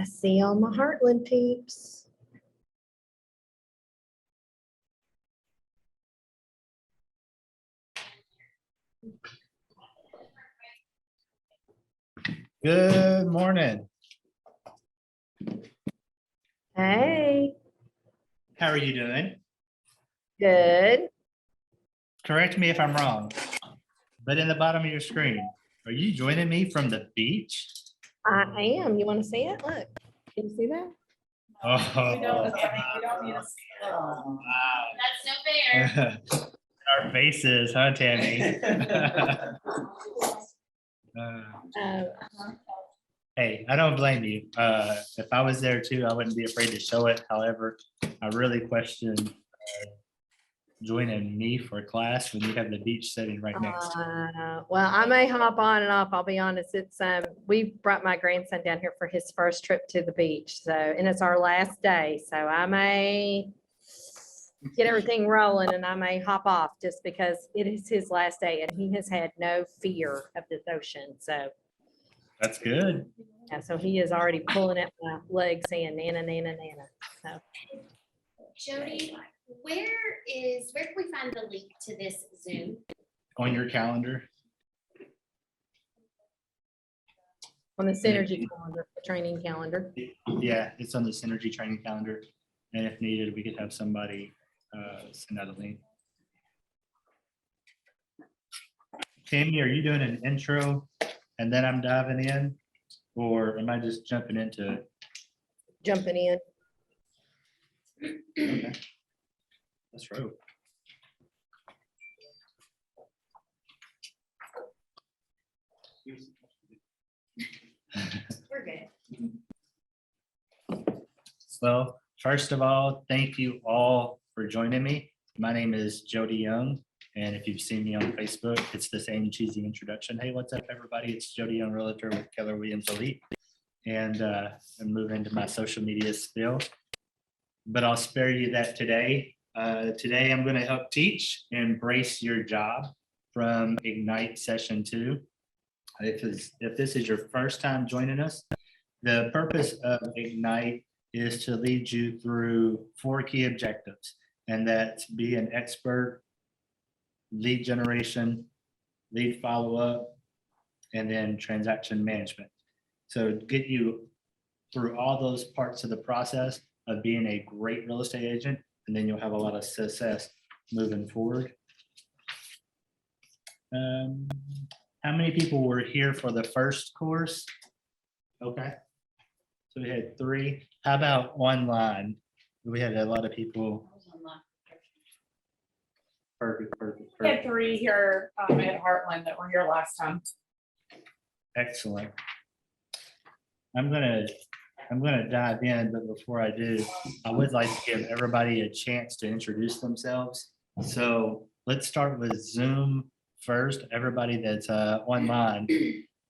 see all my Heartland peeps. Good morning. Hey, How are you doing? good. Correct me if I'm wrong, but in the bottom of your screen, are you joining me from the beach? I am. You want to see it? Look. Can you see that? Oh, Oh. wow. That's no fair. Our faces, huh, Tammy? Hey, I don't blame you. If I was there too, I wouldn't be afraid to show it. However, I really question joining me for class when you have the beach sitting right next to it. Well, I may hop on and off. I'll be honest. It's we brought my grandson down here for his first trip to the beach. So, and it's our last day. So I may get everything rolling and I may hop off just because it is his last day and he has had no fear of this ocean. So, That's good. yeah, so he is already pulling at my legs saying Nana, Nana, Nana. So Jody, where can we find the link to this Zoom? On your calendar. on the synergy calendar, training calendar. Yeah, it's on the Synergy training calendar. And if needed, we could have somebody send out a link. Tammy, are you doing an intro and then I'm diving in? Or am I just jumping into it? Jumping in. Okay. Let's roll. We're good. Well, first of all, thank you all for joining me. My name is Jody Young, and if you've seen me on Facebook, it's the same cheesy introduction. Hey, what's up, everybody? It's Jody Young, realtor with Keller Williams Elite, and move into my social media spiel. But I'll spare you that today. Today, I'm going to help teach Embrace Your Job from Ignite Session 2. If this is your first time joining us, the purpose of Ignite is to lead you through 4 key objectives, and that's be an expert, lead generation, lead follow-up, and then transaction management. So get you through all those parts of the process of being a great real estate agent, and then you'll have a lot of success moving forward. How many people were here for the first course? Okay. So we had 3. How about online? We had a lot of people. Perfect. We had 3 here at Heartland that were here last time. Excellent. I'm gonna dive in, but before I do, I would like to give everybody a chance to introduce themselves. So let's start with Zoom first. Everybody that's online,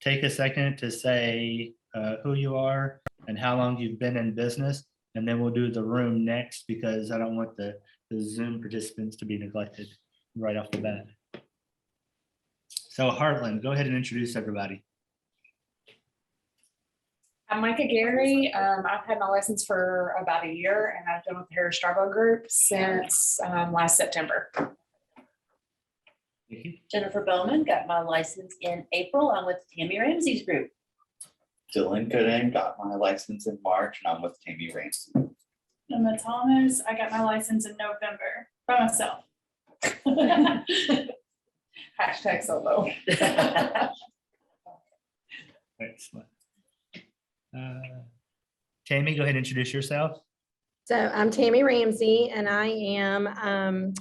take a second to say who you are and how long you've been in business, and then we'll do the room next because I don't want the Zoom participants to be neglected right off the bat. So Heartland, go ahead and introduce everybody. I'm Micah Gary. I've had my license for about a year and I've been with the Harris Strabo Group since last September. Thank you. Jennifer Bowman, got my license in April. I'm with Tammy Ramsey's group. Dylan Gooden, got my license in March, and I'm with Tammy Ramsey. Emma Thomas, I got my license in November by myself. Hashtag solo. Excellent. Tammy, go ahead and introduce yourself. So I'm Tammy Ramsey and I am,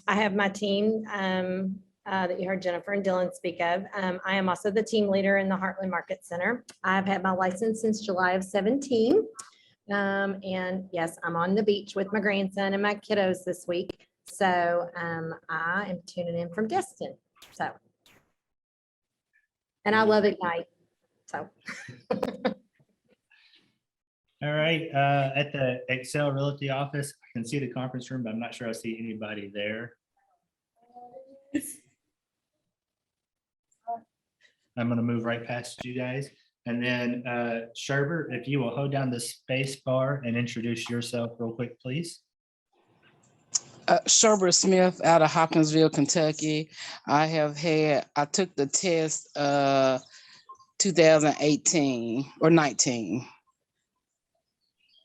I have my team that you heard Jennifer and Dylan speak of. I am also the team leader in the Heartland Market Center. I've had my license since July of 17. And yes, I'm on the beach with my grandson and my kiddos this week. So I am tuning in from Destin. So, and I love Ignite. So. All right, at the Excel Realty office, I can see the conference room, but I'm not sure I see anybody there. I'm gonna move right past you guys. And then Sherbert, if you will hold down the space bar and introduce yourself real quick, please. Sherbert Smith out of Hopkinsville, Kentucky. I took the test 2018 or 19.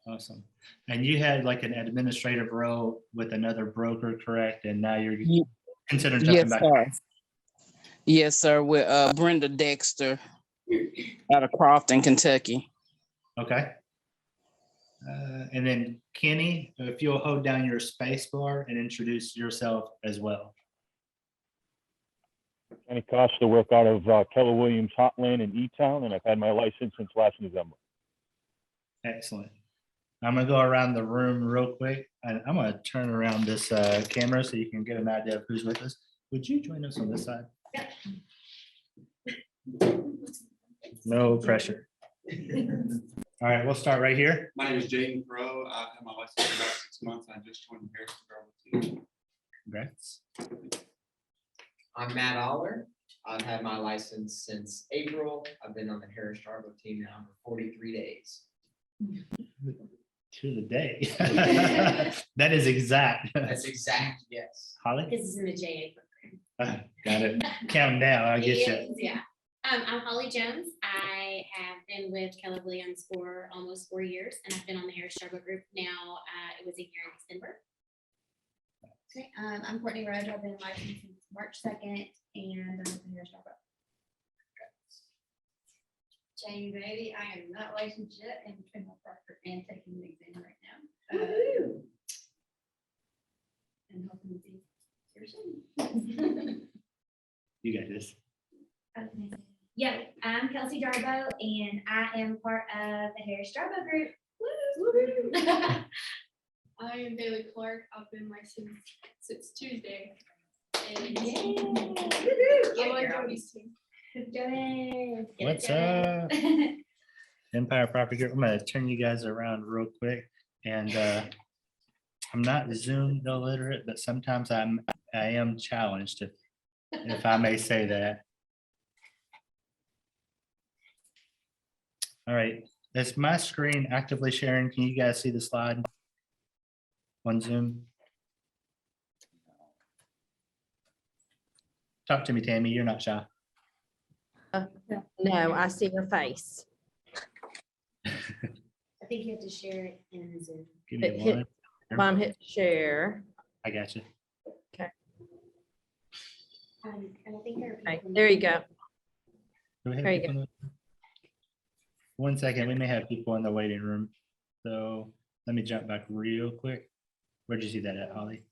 Awesome. And you had like an administrative role with another broker, correct? And now you're Ye- considering jumping Yes, back. sir. Yes, sir. With Brenda Dexter out of Crofton, Kentucky. Okay. And then Kenny, if you'll hold down your space bar and introduce yourself as well. Kenny Costa, work out of Keller Williams Hotland in E-Town, and I've had my license since last November. Excellent. I'm gonna go around the room real quick, and I'm gonna turn around this camera so you can get an idea of who's with us. Would you join us on this side? No pressure. All right, we'll start right here. My name is Jaden Crow. I've had my license for about 6 months. I just joined the Harrison Garden team. Congrats. I'm Matt Aller. I've had my license since April. I've been on the Harris Starbo team now for 43 days. To the day. That is exact. That's exact, yes. Holly? This is in the JA program. Got it. Counting down, I get you. Yeah. I'm Holly Jones. I have been with Keller Williams for almost 4 years, and I've been on the Harris Starbo group now. It was a year in December. Okay, I'm Courtney Rudge. I've been licensed since March 2nd, and I'm with the Harris Starbo. Jamie Bailey, I am not licensed yet and between my proctor and taking the exam right now. And hoping to be here soon. You got this. Yeah, I'm Kelsey Darbo and I am part of the Harris Darbo group. I am Bailey Clark. I've been licensed since Tuesday. And I'm on Jody's team. What's up? Empire Property Group. I'm gonna turn you guys around real quick. And I'm not Zoom illiterate, but sometimes I am challenged, if I may say that. All right, is my screen actively sharing? Can you guys see the slide on Zoom? Talk to me, Tammy. You're not shy. No, I see your face. I think you have to share it in Zoom. Give me Hit- one. Mom, hit share. I got you. And I think there are Okay, people- there you go. Do we have There you people in the- 1 second, we may have people in the waiting room. So let me jump back real quick. Where'd you see that at, Holly?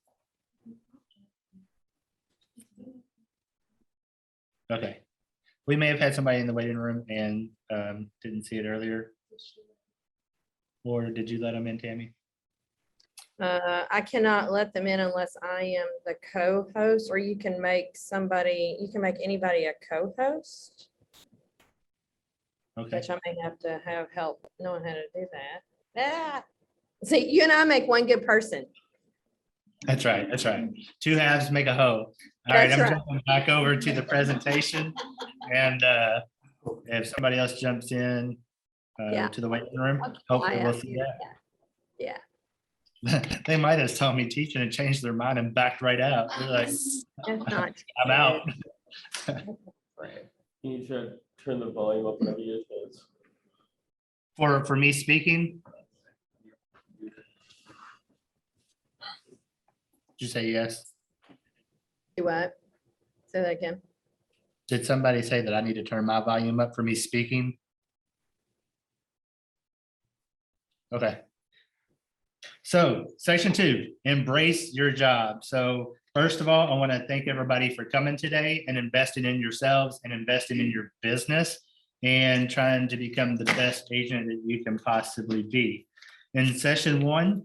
Okay. We may have had somebody in the waiting room and didn't see it earlier. Or did you let them in, Tammy? I cannot let them in unless I am the co-host, or you can make anybody a co-host, Okay, which I may have to have help knowing how to do that. Ah, see, you and I make one good person. that's right, that's right. Two halves make a whole. All right, That's I'm right. jumping back over to the presentation. And if somebody else jumps in Yeah. to the waiting room, Okay, hopefully I we'll am. see that. Yeah. They might have saw me teaching and changed their mind and backed right out. They're like, That's not I'm out. Can you turn the volume up whenever you get a chance? For me speaking? Did you say yes? Do what? Say that again. Did somebody say that I need to turn my volume up for me speaking? Okay. So section 2, embrace your job. So first of all, I want to thank everybody for coming today and investing in yourselves and investing in your business and trying to become the best agent that you can possibly be. In session 1,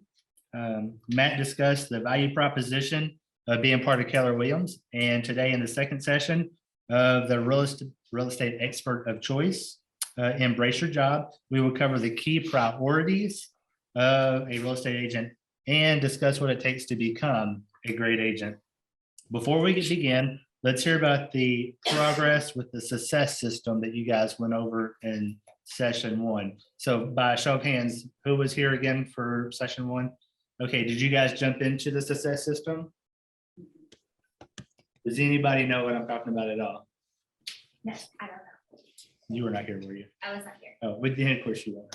Matt discussed the value proposition of being part of Keller Williams. And today in the second session of the real estate expert of choice, embrace your job, we will cover the key priorities of a real estate agent and discuss what it takes to become a great agent. Before we begin, let's hear about the progress with the success system that you guys went over in session one. So by show of hands, who was here again for session one? Okay, did you guys jump into the success system? Does anybody know what I'm talking about at all? No, I don't know. You were not here, were you? I was not here. Oh, with the, of course you were.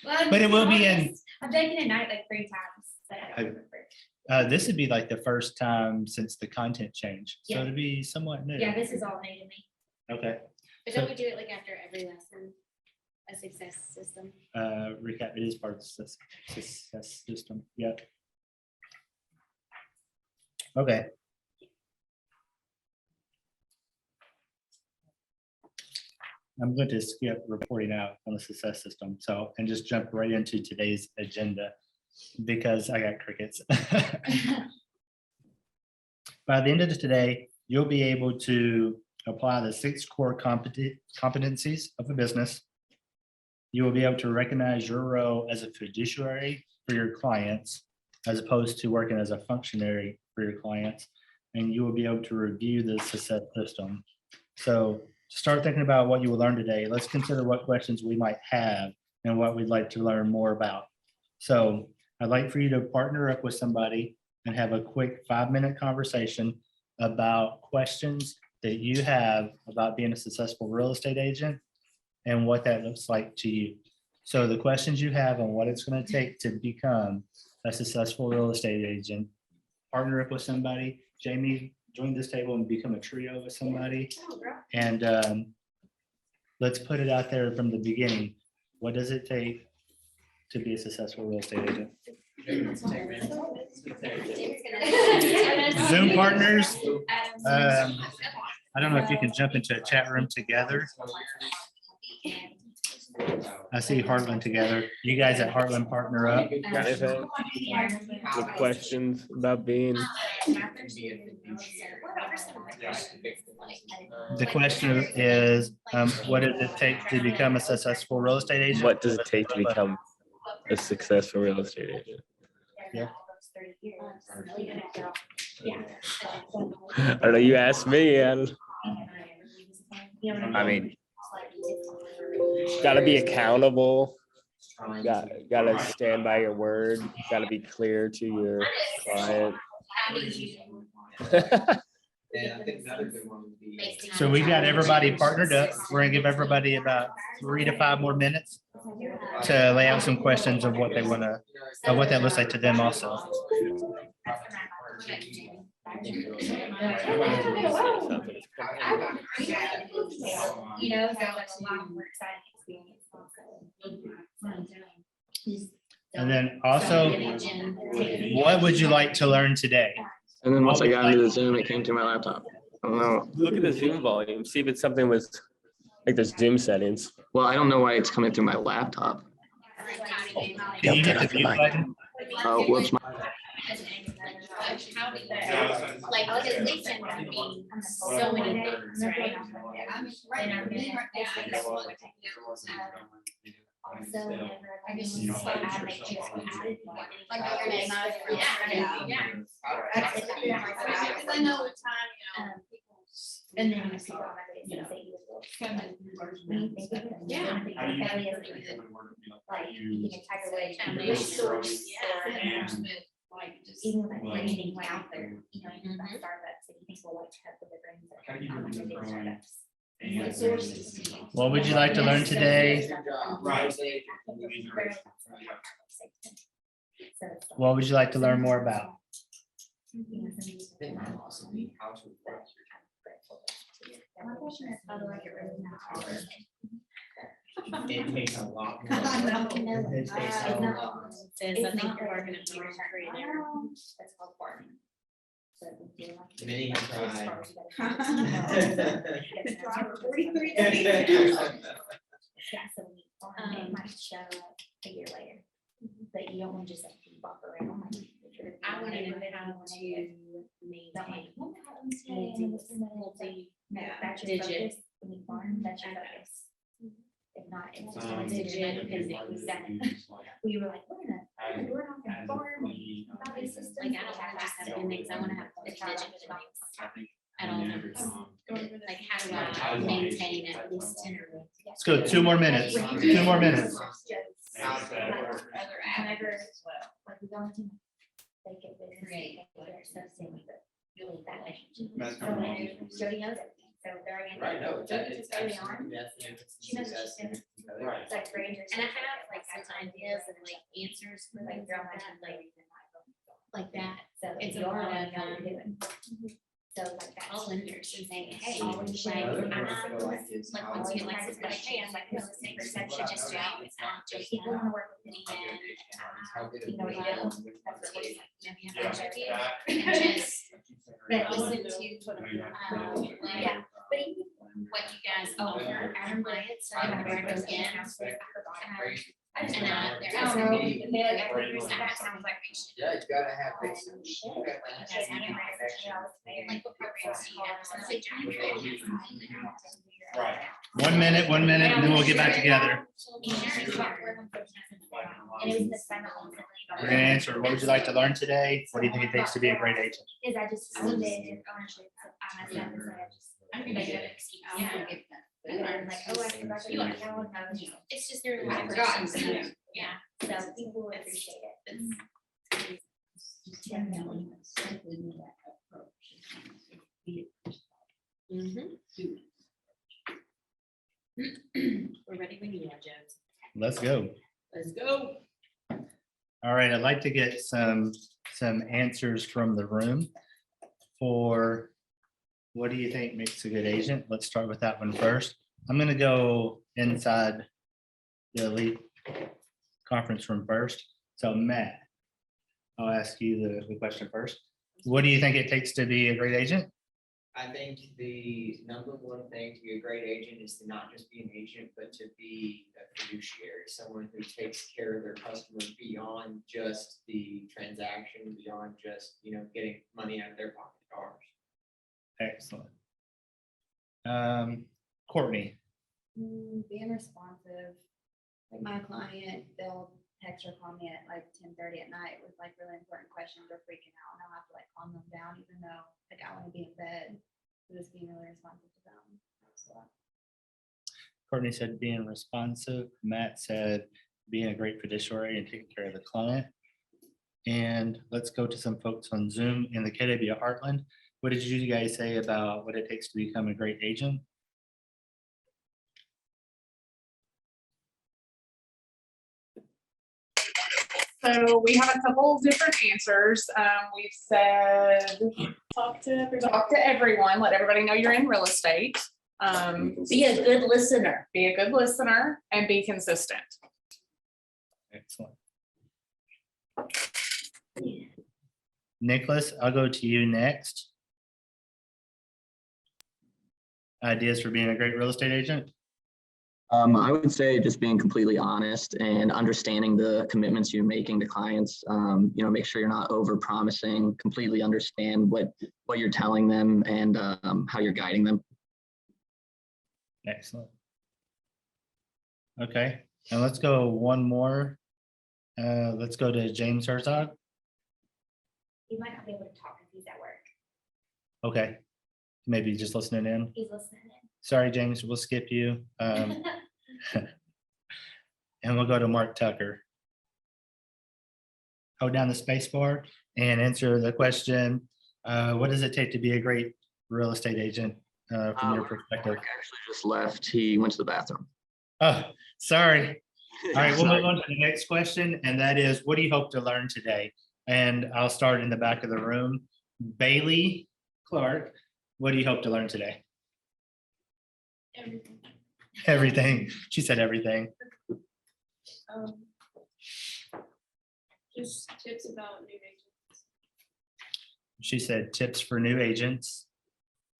Well, But it will be in, honest, I've taken a night like 3 times, but I don't remember. this would be like the first time since the content change. So Yeah. it'd be somewhat new. Yeah, this is all new to me. Okay, But don't we do it like after every lesson? A success system? recap, it is part of the success system, yep. Okay. I'm going to skip reporting out on the success system, so, and just jump right into today's agenda because I got crickets. By the end of today, you'll be able to apply the 6 core competencies of a business. You will be able to recognize your role as a fiduciary for your clients, as opposed to working as a functionary for your clients. And you will be able to review the success system. So start thinking about what you will learn today. Let's consider what questions we might have and what we'd like to learn more about. So I'd like for you to partner up with somebody and have a quick 5-minute conversation about questions that you have about being a successful real estate agent and what that looks like to you. So the questions you have on what it's going to take to become a successful real estate agent, partner up with somebody. Jamie, join this table and become a trio with somebody. And let's put it out there from the beginning. What does it take to be a successful real estate agent? Zoom partners. I don't know if you can jump into a chat room together. I see Heartland together. You guys at Heartland partner up. Anything? The questions about being. The question is, what does it take to become a successful real estate agent? What does it take to become a successful real estate agent? Yeah. I don't know, you asked me, and I mean, gotta be accountable. Gotta stand by your word. Gotta be clear to your client. And I think another good one would be. So we got everybody partnered up. We're gonna give everybody about 3 to 5 more minutes to lay out some questions of what they wanna, of what that looks like to them also. You know, so that's a lot more exciting experience also. And then also, what would you like to learn today? And then once I got into the Zoom, it came through my laptop. I don't know. Look at the Zoom volume, see if it's something with like the Zoom settings. Well, I don't know why it's coming through my laptop. Can you hit the mute button? Oh, whoops. Like, legislation can be so many things, right? Also, whenever I just add like just added one. I know what time, And then you see all my videos and say you will. When you think of it, Yeah. I think of Kelly as like the entire way. Resource. Even like anything like out there, you know, you buy Starbucks and you think, well, what type of the brands that Starbucks. What would you like to learn today? What would you like to learn more about? It takes a lot. It takes a lot. Says, I think you're working at your career. That's called farming. Many have tried. Yeah, so we farm, it might show up a year later, but you don't want to just like bop around. I want to know how to maintain multi-digit. When you farm, that's your focus. If not, it's just. Digit is We were like, we're not gonna farm. Like, I don't want to just have inmates, I want to have multi-digit inmates at all times. Like, how do I maintain at least 10 or more. Let's go 2 more minutes. 2 more minutes. Whenever, like, we don't team, they get business, they get their stuff seen, but really that relationship. That's So when Jody knows everything, so they're in. Right, no, Jody just early on, she knows what she's doing. Right. It's like Rangers. And I have like some ideas and like answers for like that, like that. So It's it's a your lot own, of, what you're doing. So like that. All lenders and saying, hey, Always like, share. like once you get licensed, like, hey, I'm like, this is the perception just do you, it's not just. People wanna work with me And, you know what you do. That's what it is. You know, you have an interview and just listen to, Yeah, but even what you guys offer our clients, so I can again. And there are some people that sounds like we should. Yeah, you gotta have. Like what programs do you have? Sounds like John. Right. 1 minute, and then we'll get back together. And it was the summer. We're gonna answer, what would you like to learn today? What do you think it takes to be a great agent? Is I just assumed it in ownership, so I myself is I just. I think I get it. Yeah. I'm like, oh, I forgot to. It's just there. I forgot. Yeah. So people will appreciate it. We're ready when you are, Jones. Let's go. Let's go. All right, I'd like to get some answers from the room for what do you think makes a good agent? Let's start with that one first. I'm gonna go inside the elite conference room first. So Matt, I'll ask you the question first. What do you think it takes to be a great agent? I think the number one thing to be a great agent is to not just be an agent, but to be a fiduciary, someone who takes care of their customers beyond just the transaction, beyond just, getting money out of their pocket dollars. Excellent. Courtney, Being responsive, like my client, they'll text or call me at like 10:30 at night with like really important questions or freaking out, and I'll have to like calm them down, even though like I want to be in bed. So just being really responsive to them. That's a lot. Courtney said being responsive. Matt said being a great fiduciary and taking care of the client. And let's go to some folks on Zoom in the KW Heartland. What did you guys say about what it takes to become a great agent? So we have a couple different answers. We've said, talk to everyone, let everybody know you're in real estate. Be a good listener. Be a good listener and be consistent. Excellent. Nicholas, I'll go to you next. Ideas for being a great real estate agent? I would say just being completely honest and understanding the commitments you're making to clients. Make sure you're not over promising, completely understand what you're telling them and how you're guiding them. Excellent. Okay, and let's go one more. Let's go to James Herzog. He might not be able to talk if he's at work. Okay, maybe just listening in. He's listening in. Sorry, James, we'll skip you. And we'll go to Mark Tucker. Hold down the space bar and answer the question. What does it take to be a great real estate agent from your perspective? Mark actually just left. He went to the bathroom. Oh, sorry. All right, we'll move on to the next question, and that is, what do you hope to learn today? And I'll start in the back of the room. Bailey Clark, what do you hope to learn today? Everything. Everything. She said everything. Just tips about new agents. She said tips for new agents.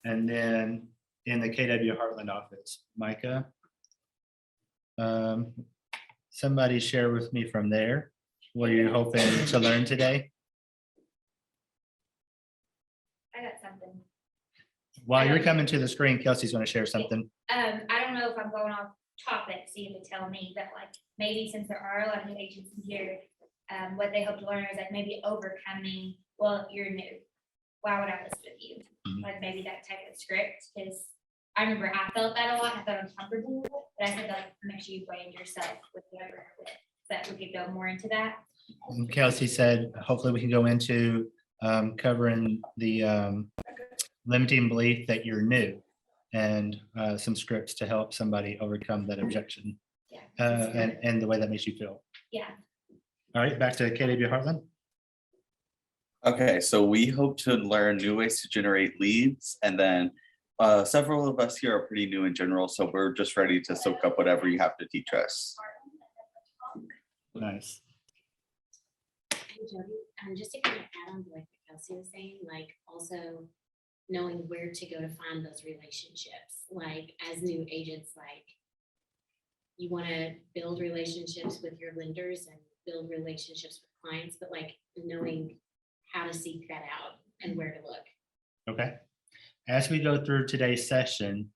And then in the KW Heartland office, Micah. Somebody share with me from there. What are you hoping to learn today? I got something. While you're coming to the screen, Kelsey's going to share something. I don't know if I'm going off topic, so you can tell me, but like maybe since there are a lot of new agents in here, what they hope to learn is like maybe overcoming, well, you're new. Why would I listen with you? Like maybe that type of script, because I remember I felt that a lot, I felt uncomfortable with it, but I said like, make sure you brand yourself with whatever you're with, so that we could go more into that. And Kelsey said, hopefully we can go into covering the limiting belief that you're new and some scripts to help somebody overcome that objection and the way that makes you feel. Yeah. All right, back to KW Heartland. Okay, so we hope to learn new ways to generate leads, and then several of us here are pretty new in general, so we're just ready to soak up whatever you have to teach us. Nice. Hey, Jody, just to kind of add on to like what Kelsey was saying, like also knowing where to go to find those relationships, like as new agents, like you want to build relationships with your lenders and build relationships with clients, but like knowing how to seek that out and where to look. Okay. As we go through today's session,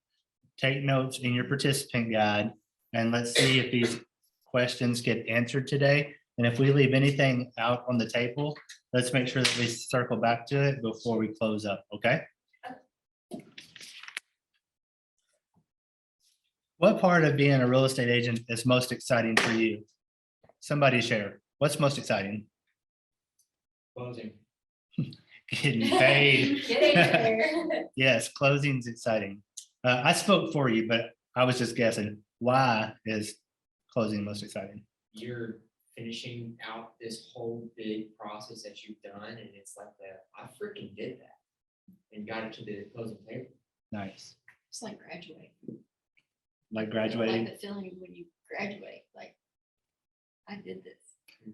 take notes in your participant guide, and let's see if these questions get answered today. And if we leave anything out on the table, let's make sure that we circle back to it before we close up, okay? What part of being a real estate agent is most exciting for you? Somebody share. What's most exciting? Closing. Getting paid. Getting there. Yes, closing's exciting. I spoke for you, but I was just guessing. Why is closing most exciting? You're finishing out this whole big process that you've done, and it's like I freaking did that and got it to the closing table. Nice. It's like graduate. Like graduating. Like the feeling when you graduate, like, I did this.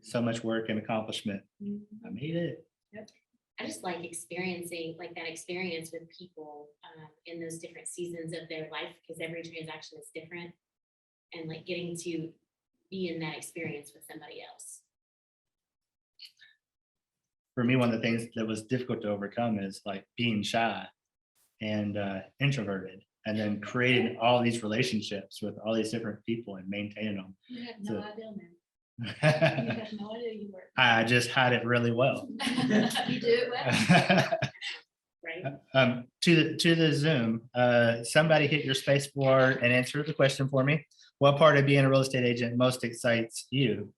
So much work and accomplishment. I made it. Yep. I just like experiencing like that experience with people in those different seasons of their life, because every transaction is different, and like getting to be in that experience with somebody else. For me, one of the things that was difficult to overcome is like being shy and introverted, and then creating all these relationships with all these different people and maintaining them. You have no So- idea, man. You have no idea you work. I just had it really well. You do it well. Right. To the Zoom, somebody hit your space bar and answer the question for me. What part of being a real estate agent most excites you?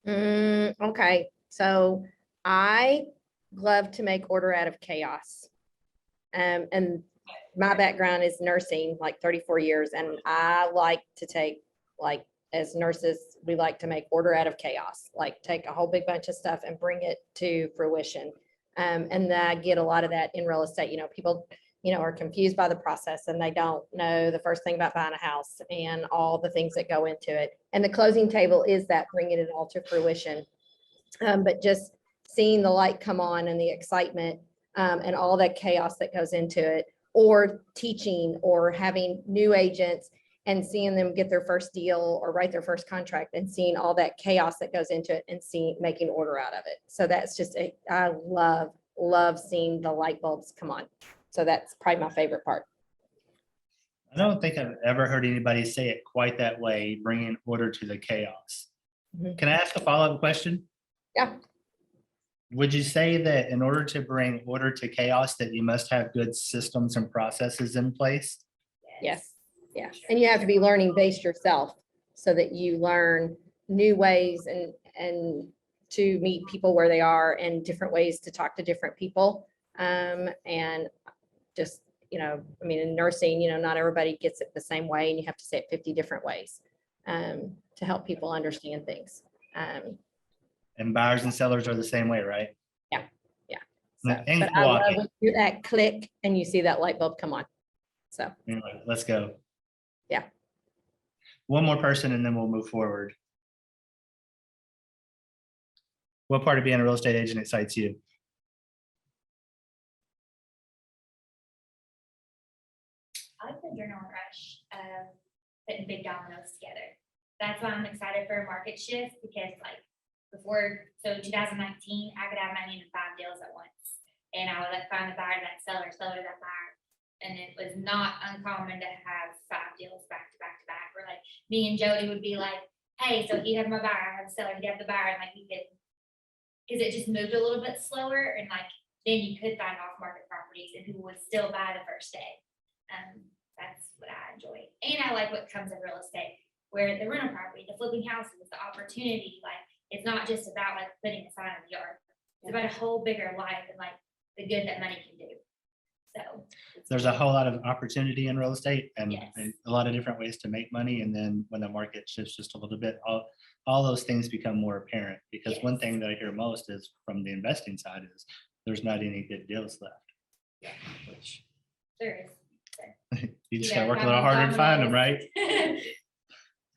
Okay, so I love to make order out of chaos. And my background is nursing, like 34 years, and I like to take, like, as nurses, we like to make order out of chaos, like take a whole big bunch of stuff and bring it to fruition. And I get a lot of that in real estate. You know, people, you know, are confused by the process and they don't know the first thing about buying a house and all the things that go into it. And the closing table is that, bringing it all to fruition. But just seeing the light come on and the excitement and all that chaos that goes into it, or teaching or having new agents and seeing them get their first deal or write their first contract and seeing all that chaos that goes into it and making order out of it. So that's just, I love seeing the light bulbs come on. So that's probably my favorite part. I don't think I've ever heard anybody say it quite that way, bringing order to the chaos. Can I ask a follow-up question? Yeah. Would you say that in order to bring order to chaos, that you must have good systems and processes in place? Yes. Yeah. And you have to be learning based yourself so that you learn new ways and to meet people where they are and different ways to talk to different people. And just, you know, I mean, in nursing, you know, not everybody gets it the same way, and you have to say it 50 different ways to help people understand things. And buyers and sellers are the same way, right? Yeah. Yeah. And So, but I love walking. when you do that click and you see that light bulb come on. So, Anyway, let's go. yeah. One more person and then we'll move forward. What part of being a real estate agent excites you? I like the adrenaline rush of putting big dominoes together. That's why I'm excited for a market shift, because like before, so 2019, I could have my hand in 5 deals at once. And I would like find the buyer, that seller that buyer. And it was not uncommon to have 5 deals back to back to back, where like me and Jody would be like, hey, so he had my buyer, I have a seller, he had the buyer, and like we could, because it just moved a little bit slower, and like then you could find off market properties properties and who would still buy the first day. That's what I enjoy. And I like what comes of real estate, where the rental property, the flipping houses, the opportunity, like, it's not just about like putting a sign in the yard. It's about a whole bigger life and like the good that money can do. So. There's a whole lot of opportunity in real estate and Yes. a lot of different ways to make money. And then when the market shifts just a little bit, all those things become more apparent. Because one thing that I hear most is from the investing side is there's not any good deals left. Yeah. Which There is. you just Yeah, gotta work a have little those harder to find them, dominoes. right?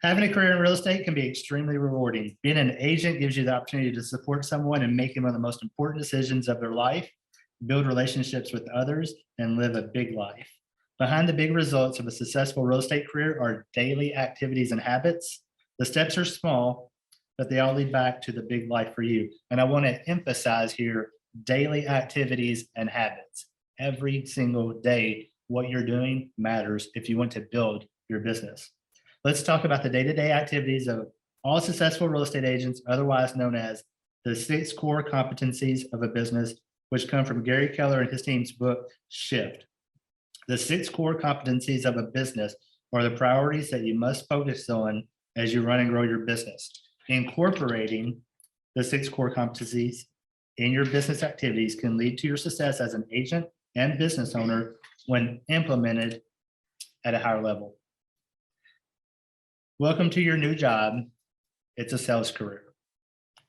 Having a career in real estate can be extremely rewarding. Being an agent gives you the opportunity to support someone in making one of the most important decisions of their life, build relationships with others, and live a big life. Behind the big results of a successful real estate career are daily activities and habits. The steps are small, but they all lead back to the big life for you. And I want to emphasize here, daily activities and habits. Every single day, what you're doing matters if you want to build your business. Let's talk about the day-to-day activities of all successful real estate agents, otherwise known as the 6 core competencies of a business, which come from Gary Keller and his team's book, Shift. The 6 core competencies of a business are the priorities that you must focus on as you run and grow your business. Incorporating the 6 core competencies in your business activities can lead to your success as an agent and business owner when implemented at a higher level. Welcome to your new job. It's a sales career.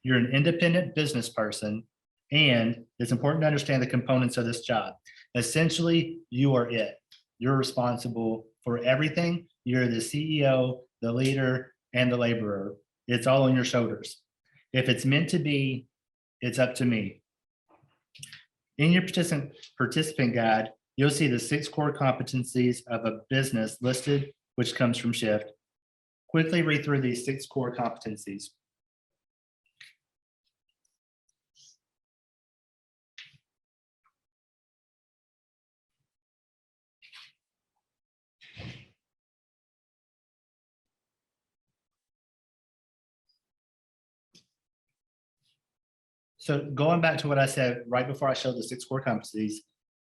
You're an independent business person, and it's important to understand the components of this job. Essentially, you are it. You're responsible for everything. You're the CEO, the leader, and the laborer. It's all on your shoulders. If it's meant to be, it's up to me. In your participant guide, you'll see the 6 core competencies of a business listed, which comes from Shift. Quickly read through these 6 core competencies. So going back to what I said right before I showed the 6 core competencies,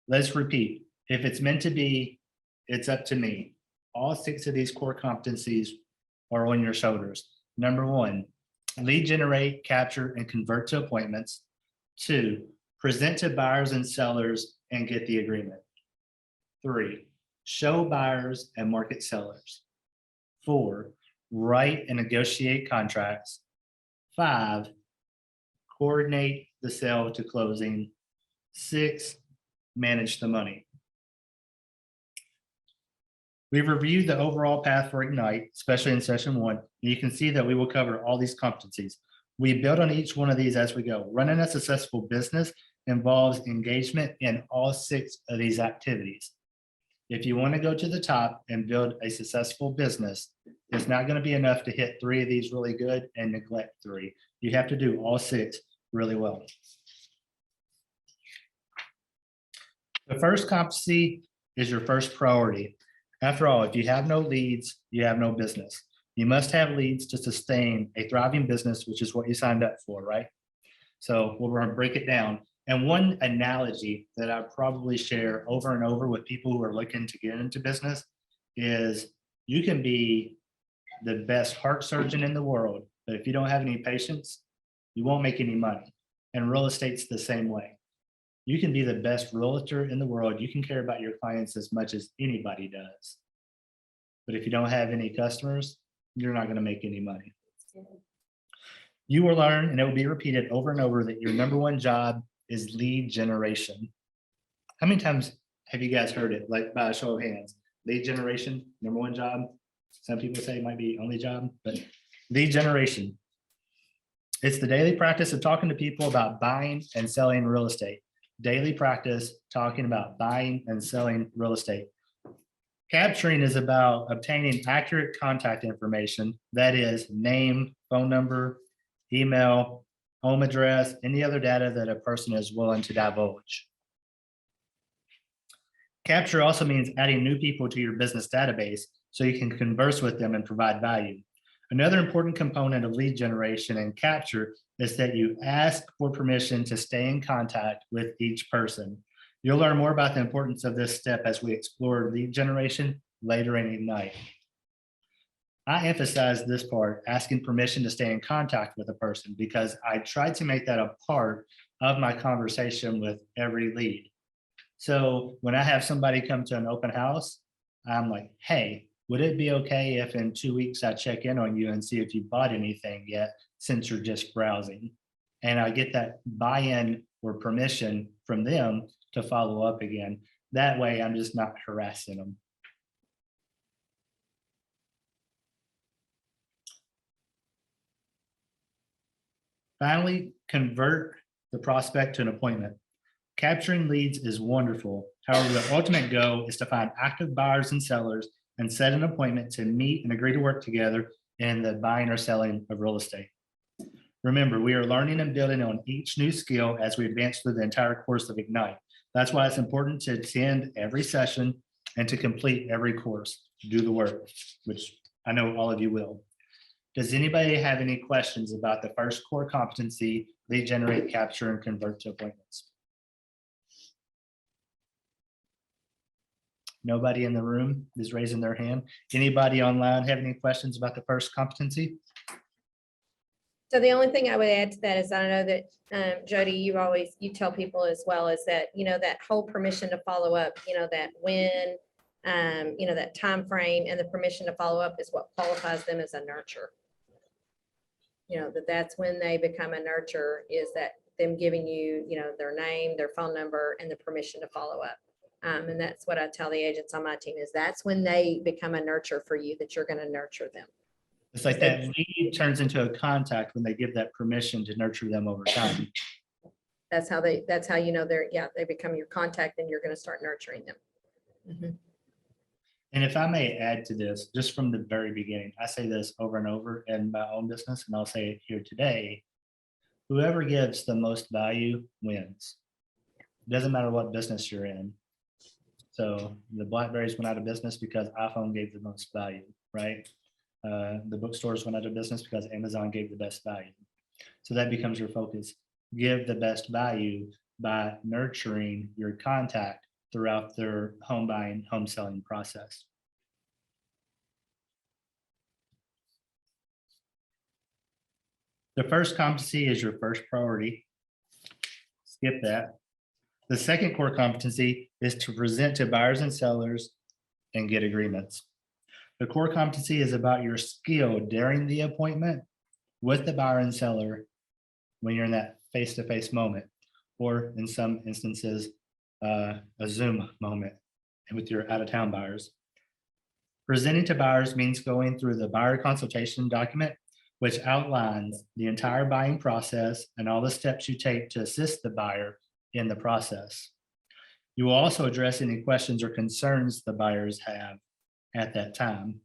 let's repeat. If it's meant to be, it's up to me. All 6 of these core competencies are on your shoulders. Number 1, lead generate, capture, and convert to appointments. 2, present to buyers and sellers and get the agreement. 3, show buyers and market sellers. 4, write and negotiate contracts. 5, coordinate the sale to closing. 6, manage the money. We've reviewed the overall path for Ignite, especially in session 1. And you can see that we will cover all these competencies. We build on each one of these as we go. Running a successful business involves engagement in all 6 of these activities. If you want to go to the top and build a successful business, it's not going to be enough to hit 3 of these really good and neglect 3. You have to do all 6 really well. The first competency is your first priority. After all, if you have no leads, you have no business. You must have leads to sustain a thriving business, which is what you signed up for, right? So we're going to break it down. And one analogy that I probably share over and over with people who are looking to get into business is you can be the best heart surgeon in the world, but if you don't have any patience, you won't make any money. And real estate's the same way. You can be the best realtor in the world. You can care about your clients as much as anybody does. But if you don't have any customers, you're not going to make any money. You will learn, and it will be repeated over and over, that your number 1 job is lead generation. How many times have you guys heard it, like by a show of hands? Lead generation, number 1 job. Some people say it might be only job, but lead generation. It's the daily practice of talking to people about buying and selling real estate. Daily practice talking about buying and selling real estate. Capturing is about obtaining accurate contact information, that is name, phone number, email, home address, any other data that a person is willing to divulge. Capture also means adding new people to your business database so you can converse with them and provide value. Another important component of lead generation and capture is that you ask for permission to stay in contact with each person. You'll learn more about the importance of this step as we explore lead generation later in Ignite. I emphasize this part, asking permission to stay in contact with a person, because I try to make that a part of my conversation with every lead. So when I have somebody come to an open house, I'm like, hey, would it be okay if in 2 weeks I check in on you and see if you bought anything yet, since you're just browsing? And I get that buy-in or permission from them to follow up again. That way I'm just not harassing them. Finally, convert the prospect to an appointment. Capturing leads is wonderful. However, the ultimate goal is to find active buyers and sellers and set an appointment to meet and agree to work together in the buying or selling of real estate. Remember, we are learning and building on each new skill as we advance through the entire course of Ignite. That's why it's important to attend every session and to complete every course, do the work, which I know all of you will. Does anybody have any questions about the first core competency, lead generate, capture, and convert to appointments? Nobody in the room is raising their hand. Anybody online have any questions about the first competency? So the only thing I would add to that is, I know that Jody, you tell people as well, is that, that whole permission to follow up, that when, that time frame and the permission to follow up is what qualifies them as a nurture. That's when they become a nurture, is that them giving you, their name, their phone number, and the permission to follow up. And that's what I tell the agents on my team, is that's when they become a nurture for you, that you're going to nurture them. It's like that lead turns into a contact when they give that permission to nurture them over time. That's how they become your contact, and you're going to start nurturing them. Mhm. And if I may add to this, just from the very beginning, I say this over and over in my own business, and I'll say it here today. Whoever gives the most value wins. It doesn't matter what business you're in. So the BlackBerries went out of business because iPhone gave the most value, right? The bookstores went out of business because Amazon gave the best value. So that becomes your focus. Give the best value by nurturing your contact throughout their home buying, home selling process. The first competency is your first priority. Skip that. The second core competency is to present to buyers and sellers and get agreements. The core competency is about your skill during the appointment with the buyer and seller when you're in that face-to-face moment, or in some instances, a Zoom moment with your out-of-town buyers. Presenting to buyers means going through the buyer consultation document, which outlines the entire buying process and all the steps you take to assist the buyer in the process. You will also address any questions or concerns the buyers have at that time.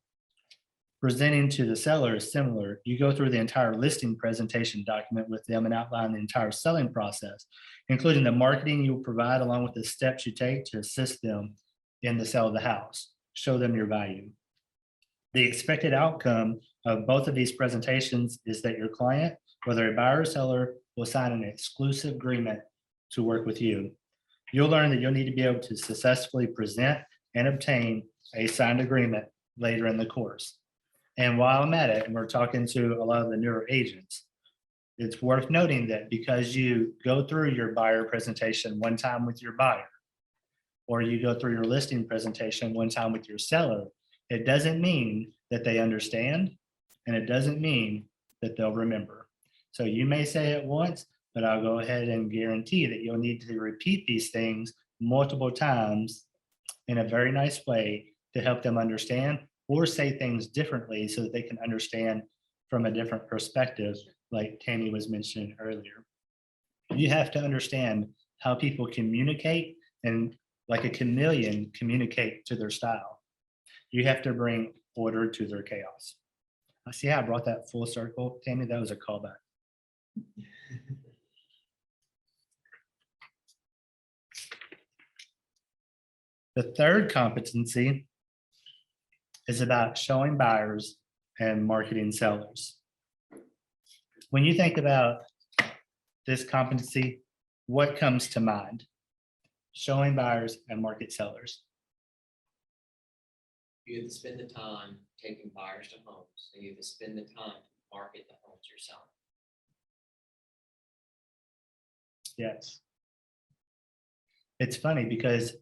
Presenting to the seller is similar. You go through the entire listing presentation document with them and outline the entire selling process, including the marketing you will provide along with the steps you take to assist them in the sale of the house. Show them your value. The expected outcome of both of these presentations is that your client, whether a buyer or seller, will sign an exclusive agreement to work with you. You'll learn that you'll need to be able to successfully present and obtain a signed agreement later in the course. And while I'm at it, and we're talking to a lot of the newer agents, it's worth noting that because you go through your buyer presentation one time with your buyer, or you go through your listing presentation one time with your seller, it doesn't mean that they understand, and it doesn't mean that they'll remember. So you may say it once, but I'll go ahead and guarantee that you'll need to repeat these things multiple times in a very nice way to help them understand, or say things differently so that they can understand from a different perspective, like Tammy was mentioning earlier. You have to understand how people communicate, and like a chameleon, communicate to their style. You have to bring order to their chaos. I see how I brought that full circle, Tammy. That was a callback. The third competency is about showing buyers and marketing sellers. When you think about this competency, what comes to mind? showing buyers and market sellers. You have to spend the time taking buyers to homes, and you have to spend the time to market the homes you're selling. Yes. It's funny because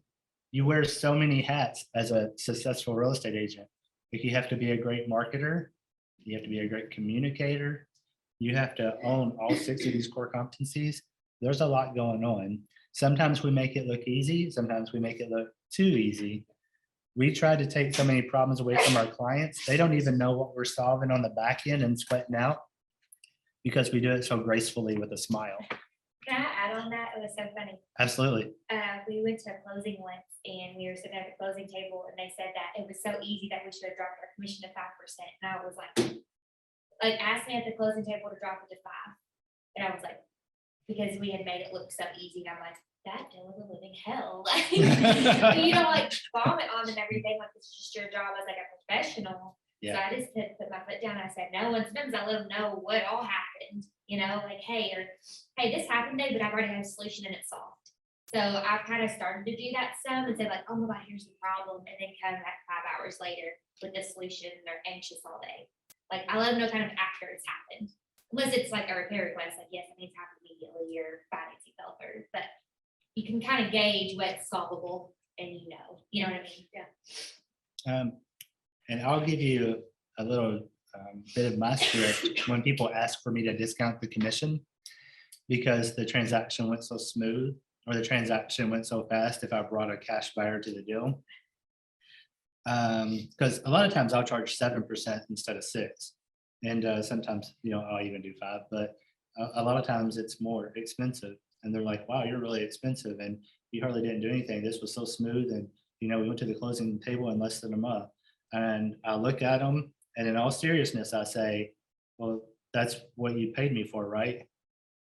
you wear so many hats as a successful real estate agent. Like you have to be a great marketer, you have to be a great communicator, you have to own all 6 of these core competencies. There's a lot going on. Sometimes we make it look easy, sometimes we make it look too easy. We try to take so many problems away from our clients. They don't even know what we're solving on the back end and sweating out because we do it so gracefully with a smile. Can I add on that? It was so funny. Absolutely. We went to a closing once and we were sitting at the closing table and they said that it was so easy that we should have dropped our commission to 5%. And I was like asked me at the closing table to drop it to 5. And I was like, because we had made it look so easy. And I'm like, that deal was a living hell. Like, you don't like vomit on and everything. Like it's just your job as like a professional. So I just put my foot down. I said, no, and sometimes I let them know what all happened, you know, like, hey, this happened today, but I've already had a solution and it's solved. So I've kind of started to do that some and say like, oh my God, here's the problem. And then come back 5 hours later with the solution and they're anxious all day. Like I let them know kind of after it's happened. Unless it's like a repair request, like, yes, it needs to happen immediately or financing fell through, but you can kind of gauge what's solvable and you know what I mean? Yeah. And I'll give you a little bit of my script when people ask for me to discount the commission because the transaction went so smooth or the transaction went so fast if I brought a cash buyer to the deal. Because a lot of times I'll charge 7% instead of 6%. And sometimes, I'll even do 5%, but a lot of times it's more expensive. And they're like, wow, you're really expensive. And you hardly didn't do anything. This was so smooth. And, we went to the closing table in less than a month. And I look at them and in all seriousness, I say, well, that's what you paid me for, right?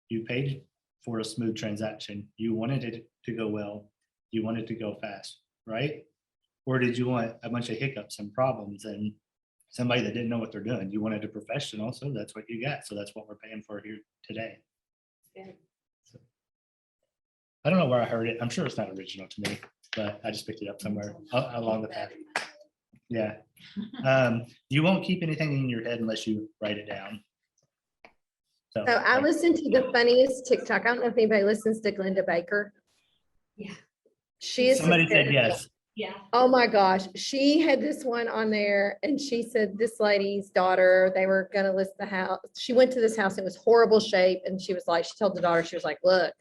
You paid for a smooth transaction. You wanted it to go well. You wanted to go fast, right? Or did you want a bunch of hiccups and problems and somebody that didn't know what they're doing? You wanted a professional, so that's what you got. So that's what we're paying for here today. So, I don't know where I heard it. I'm sure it's not original to me, but I just picked it up somewhere along the path. Yeah. You won't keep anything in your head unless you write it down. So I listened to the funniest TikTok. I don't know if anybody listens to Glenda Baker. Yeah. She is Somebody said hysterical. yes. Yeah. Oh my gosh. She had this one on there and she said this lady's daughter, they were going to list the house. She went to this house. It was horrible shape. And she was like, she told the daughter, she was like, look,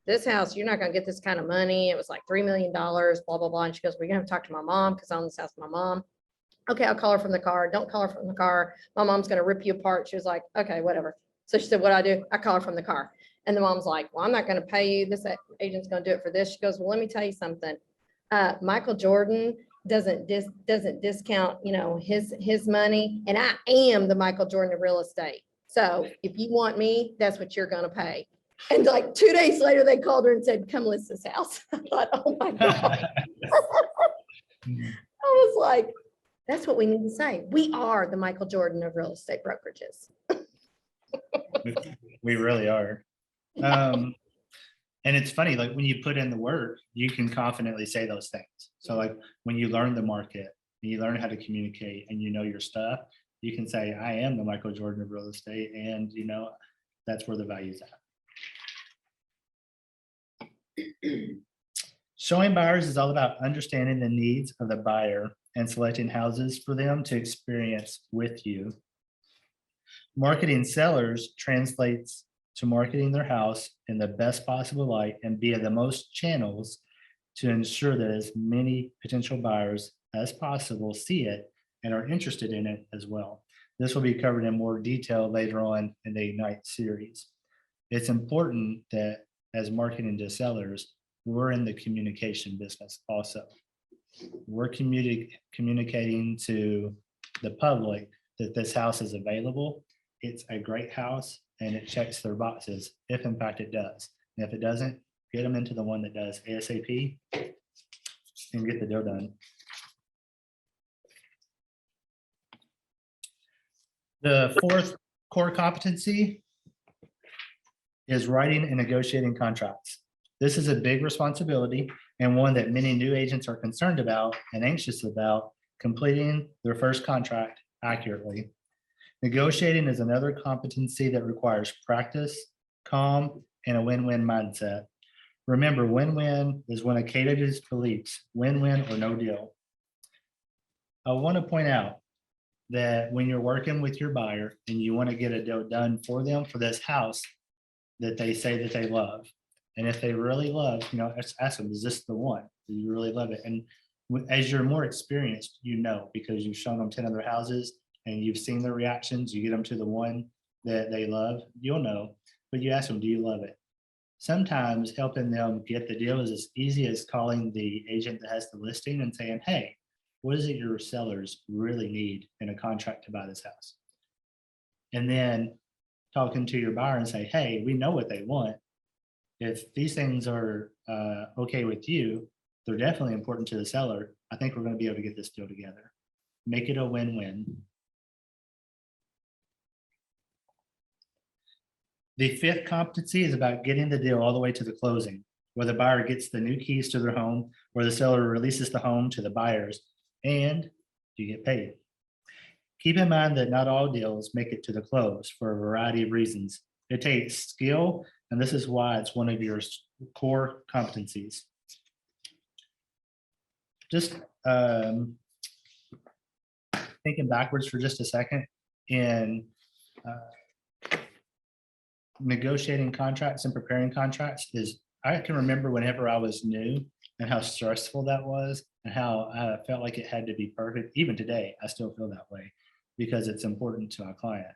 this house, you're not going to get this kind of money. It was like $3 million, blah, blah, blah. And she goes, we're going to have to talk to my mom because I own this house with my mom. Okay, I'll call her from the car. Don't call her from the car. My mom's going to rip you apart. She was like, okay, whatever. So she said, what do? I call her from the car. And the mom's like, well, I'm not going to pay you. This agent's going to do it for this. She goes, well, let me tell you something. Michael Jordan doesn't discount, his money. And I am the Michael Jordan of real estate. So if you want me, that's what you're going to pay. And like 2 days later, they called her and said, come list this house. I thought, oh my God. I was like, that's what we need to say. We are the Michael Jordan of real estate brokerages. We really are. And it's funny, like when you put in the work, you can confidently say those things. So like when you learn the market, and you learn how to communicate and you know your stuff, you can say, I am the Michael Jordan of real estate. And that's where the value's at. Showing buyers is all about understanding the needs of the buyer and selecting houses for them to experience with you. Marketing sellers translates to marketing their house in the best possible light and via the most channels to ensure that as many potential buyers as possible see it and are interested in it as well. This will be covered in more detail later on in the Ignite series. It's important that as marketing to sellers, we're in the communication business also. We're communicating to the public that this house is available. It's a great house and it checks their boxes, if in fact it does. And if it doesn't, get them into the one that does ASAP and get the deal done. The fourth core competency is writing and negotiating contracts. This is a big responsibility and one that many new agents are concerned about and anxious about completing their first contract accurately. Negotiating is another competency that requires practice, calm, and a win-win mindset. Remember, win-win is when a candidate believes win-win or no deal. I want to point out that when you're working with your buyer and you want to get a deal done for them for this house that they say that they love, and if they really love, ask them, is this the one? Do you really love it? And as you're more experienced, because you've shown them 10 other houses and you've seen their reactions, you get them to the one that they love, you'll know. But you ask them, do you love it? Sometimes helping them get the deal is as easy as calling the agent that has the listing and saying, hey, what is it your sellers really need in a contract to buy this house? And then talking to your buyer and say, hey, we know what they want. If these things are okay with you, they're definitely important to the seller. I think we're going to be able to get this deal together. Make it a win-win. The fifth competency is about getting the deal all the way to the closing, where the buyer gets the new keys to their home, where the seller releases the home to the buyers, and you get paid. Keep in mind that not all deals make it to the close for a variety of reasons. It takes skill, and this is why it's one of your core competencies. Just thinking backwards for just a second in negotiating contracts and preparing contracts is, I can remember whenever I was new and how stressful that was and how I felt like it had to be perfect. Even today, I still feel that way because it's important to our client.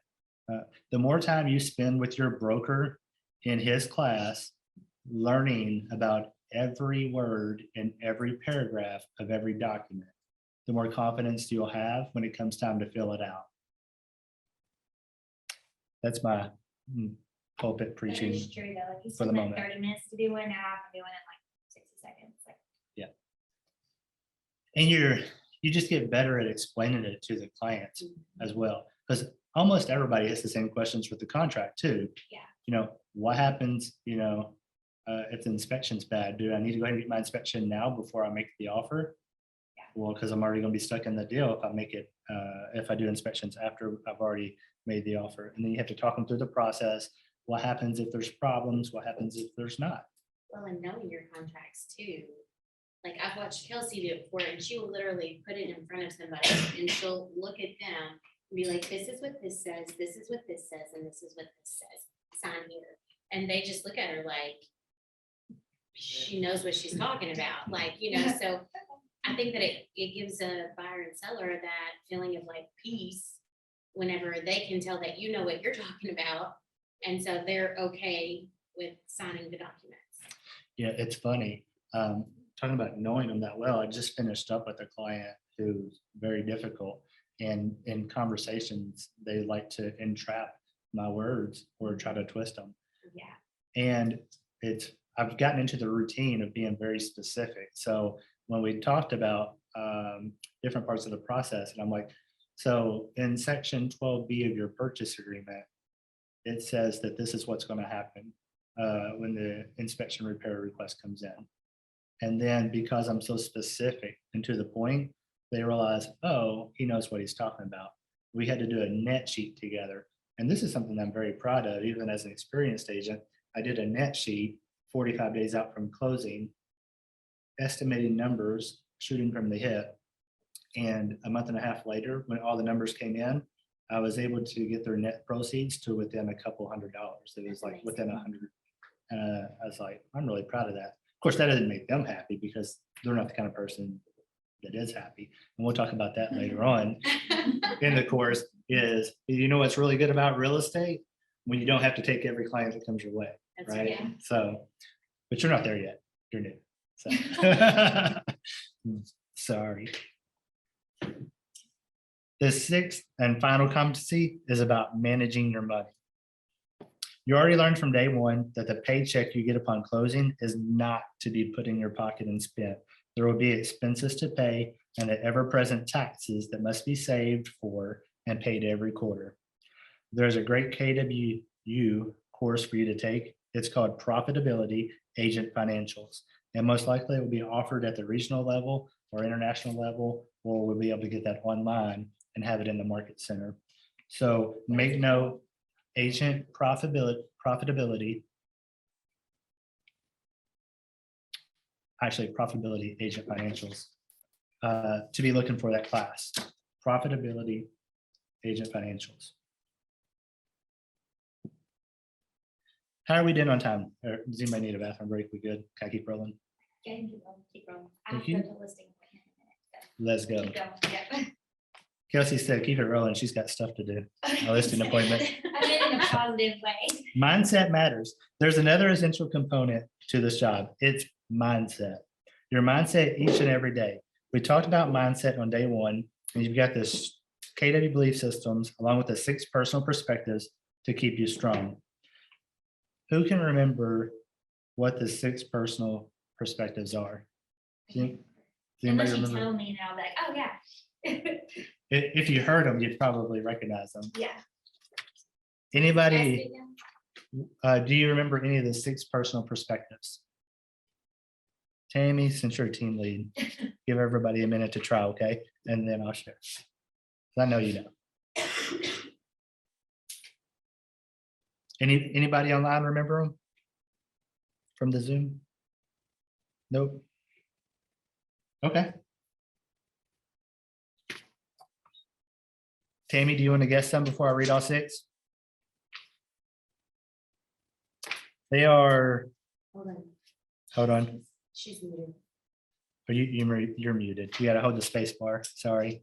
The more time you spend with your broker in his class, learning about every word in every paragraph of every document, the more confidence you'll have when it comes time to fill it out. That's my pulpit But it preaching is true though, like you for the spend like moment. 30 minutes to do one, now I'm doing it in like 60 seconds. Like, And you just get better at explaining it to the clients as well, because almost everybody has the same questions with the contract too. Yeah. What happens, if the inspection's bad? Do I need to go ahead and get my inspection now before I make the offer? Well, because I'm already going to be stuck in the deal if I make it, if I do inspections after I've already made the offer. And then you have to talk them through the process. What happens if there's problems? What happens if there's not? Well, and knowing your contracts too. Like I've watched Kelsey do it before and she will literally put it in front of somebody and she'll look at them and be like, this is what this says, this is what this says, and this is what this says, sign here. And they just look at her like, she knows what she's talking about. Like, so I think that it gives a buyer and seller that feeling of like peace whenever they can tell that you know what you're talking about. And so they're okay with signing the documents. Yeah, it's funny. Talking about knowing them that well, I just finished up with a client who's very difficult. And in conversations, they like to entrap my words or try to twist them. Yeah. And I've gotten into the routine of being very specific. So when we talked about different parts of the process, and I'm like, so in section 12B of your purchase agreement, it says that this is what's going to happen when the inspection repair request comes in. And then because I'm so specific and to the point, they realize, oh, he knows what he's talking about. We had to do a net sheet together. And this is something I'm very proud of, even as an experienced agent. I did a net sheet 45 days out from closing, estimating numbers, shooting from the hip. And a month and a half later, when all the numbers came in, I was able to get their net proceeds to within a couple $100. It was like within 100. I was like, I'm really proud of that. Of course, that doesn't make them happy because they're not the kind of person that is happy. And we'll talk about that later on in the course is, what's really good about real estate? When you don't have to take every client that comes your way, That's right? right. So, but you're not there yet. You're new. So, sorry. The sixth and final competency is about managing your money. You already learned from day one that the paycheck you get upon closing is not to be put in your pocket and spent. There will be expenses to pay and the ever-present taxes that must be saved for and paid every quarter. There's a great KWU course for you to take It's called Profitability Agent Financials. And most likely it will be offered at the regional level or international level, or we'll be able to get that online and have it in the market center. So make note, agent profitability. Actually, profitability agent financials, to be looking for that class. Profitability agent financials. How are we doing on time? Or does anybody need a bathroom break? We good? Can I keep rolling? Yeah, keep going. I Thank have to you. go to listing appointment in a minute, Let's go. so keep going, yep. Kelsey said, keep it rolling. She's got stuff to do. A listing appointment. I meant in a positive way. Mindset matters. There's another essential component to this job. It's mindset. Your mindset each and every day. We talked about mindset on day one, and you've got this KW belief systems along with the 6 personal perspectives to keep you strong. Who can remember what the 6 personal perspectives are? Does anybody Unless you remember? tell me and I'll be like, oh, yeah. If you heard them, you'd probably recognize them. Yeah. Anybody, do you remember any of the 6 personal perspectives? Tammy, since you're a team lead, give everybody a minute to try, okay? And then I'll share. I know you know. Anybody online remember them? From the Zoom? Nope. Okay. Tammy, do you want to guess some before I read all 6? They are, hold on. She's muted. Are you're muted. You gotta hold the space bar. Sorry.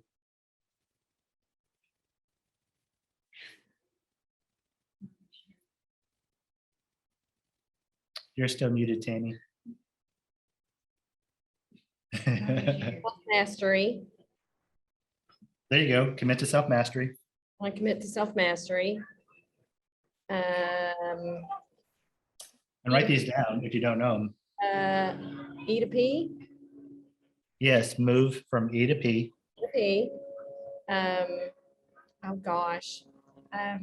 You're still muted, Tammy. There Mastery. you go. Commit to self-mastery. I commit to self-mastery. And write these down if you don't know them. E to P. Yes, move from E to P. P. Oh gosh. I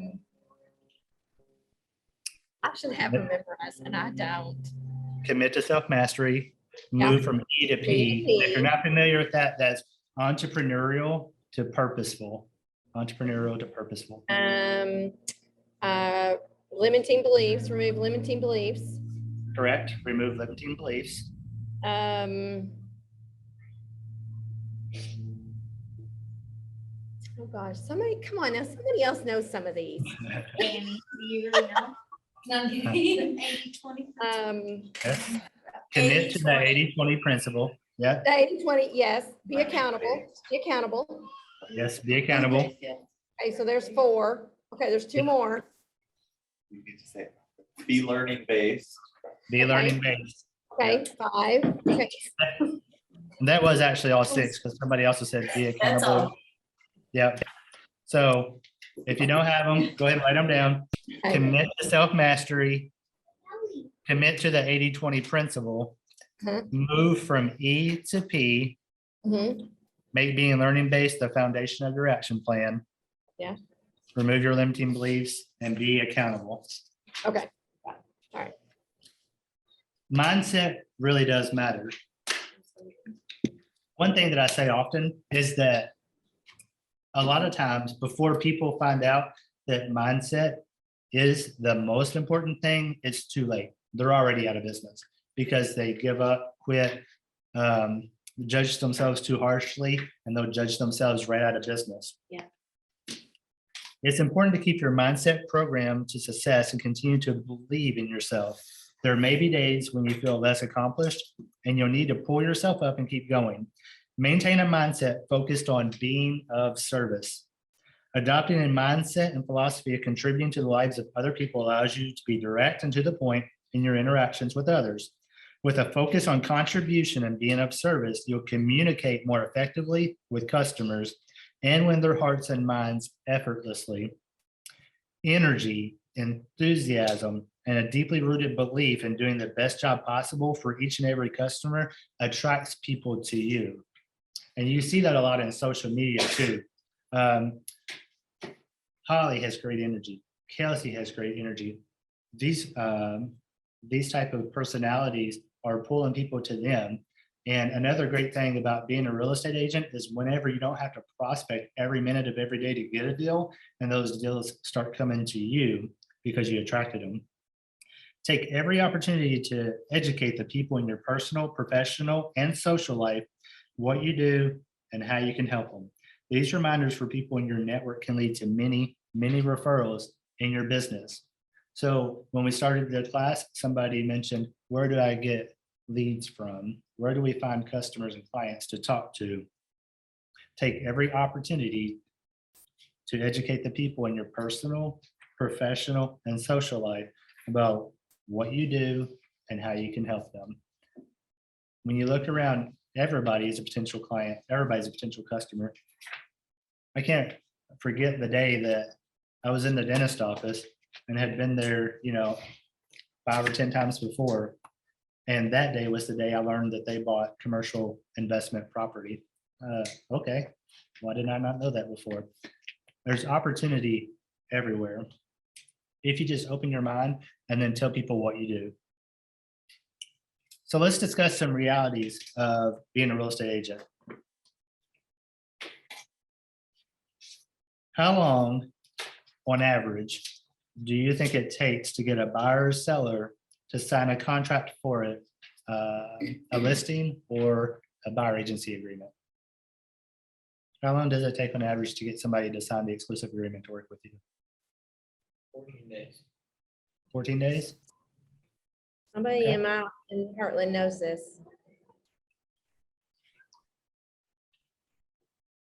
should have memorized and I don't. Commit to self-mastery. Yeah. Move from E to P. If you're not familiar with that, that's entrepreneurial to purposeful. Entrepreneurial to purposeful. Limiting beliefs, remove limiting beliefs. Correct. Remove limiting beliefs. Oh gosh, somebody, come on now, somebody else knows some of these. Amy, do you really know? No, I'm kidding. 80-20. Yes. Commit to the 80-20 principle. Yeah. The 80-20, yes, be accountable, be accountable. Yes, be accountable. Okay, so there's 4. Okay, there's 2 more. You need to say, be learning based. Be learning based. Okay, 5. Okay. That was actually all 6 because somebody else said be accountable. Yep. So if you don't have them, go ahead and write them down. Okay. Commit to self-mastery. Commit to the 80-20 principle. Move from E to P. Make being learning based the foundation of your action plan. Yeah. Remove your limiting beliefs and be accountable. Okay. All right. Mindset really does matter. One thing that I say often is that a lot of times before people find out that mindset is the most important thing, it's too late. They're already out of business because they give up, quit, judge themselves too harshly, and they'll judge themselves right out of business. Yeah. It's important to keep your mindset programmed to success and continue to believe in yourself. There may be days when you feel less accomplished and you'll need to pull yourself up and keep going. Maintain a mindset focused on being of service. Adopting a mindset and philosophy of contributing to the lives of other people allows you to be direct and to the point in your interactions with others. With a focus on contribution and being of service, you'll communicate more effectively with customers and win their hearts and minds effortlessly. Energy, enthusiasm, and a deeply rooted belief in doing the best job possible for each and every customer attracts people to you. And you see that a lot in social media too. Holly has great energy. Kelsey has great energy. These these type of personalities are pulling people to them. And another great thing about being a real estate agent is whenever you don't have to prospect every minute of every day to get a deal, and those deals start coming to you because you attracted them. Take every opportunity to educate the people in your personal, professional, and social life, what you do and how you can help them. These reminders for people in your network can lead to many, many referrals in your business. So when we started the class, somebody mentioned, where do I get leads from? Where do we find customers and clients to talk to? Take every opportunity to educate the people in your personal, professional, and social life about what you do and how you can help them. When you look around, everybody is a potential client, everybody's a potential customer. I can't forget the day that I was in the dentist office and had been there, 5 or 10 times before. And that day was the day I learned that they bought commercial investment property. Okay, why did I not know that before? There's opportunity everywhere. If you just open your mind and then tell people what you do. So let's discuss some realities of being a real estate agent. How long, on average, do you think it takes to get a buyer or seller to sign a contract for it, a listing or a buyer agency agreement? How long does it take on average to get somebody to sign the exclusive agreement to work with you? 14 days. 14 days? Somebody Okay. in Heartland knows this.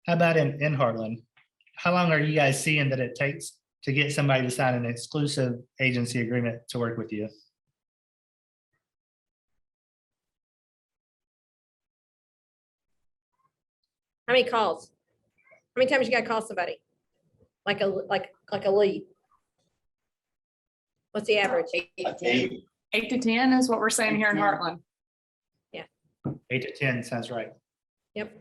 How about in Heartland? How long are you guys seeing that it takes to get somebody to sign an exclusive agency agreement to work with you? How many calls? How many times you gotta call somebody? Like a lead? What's the average? 8 to 10 is what we're saying here in Heartland. 8 to 10 sounds right. Yep.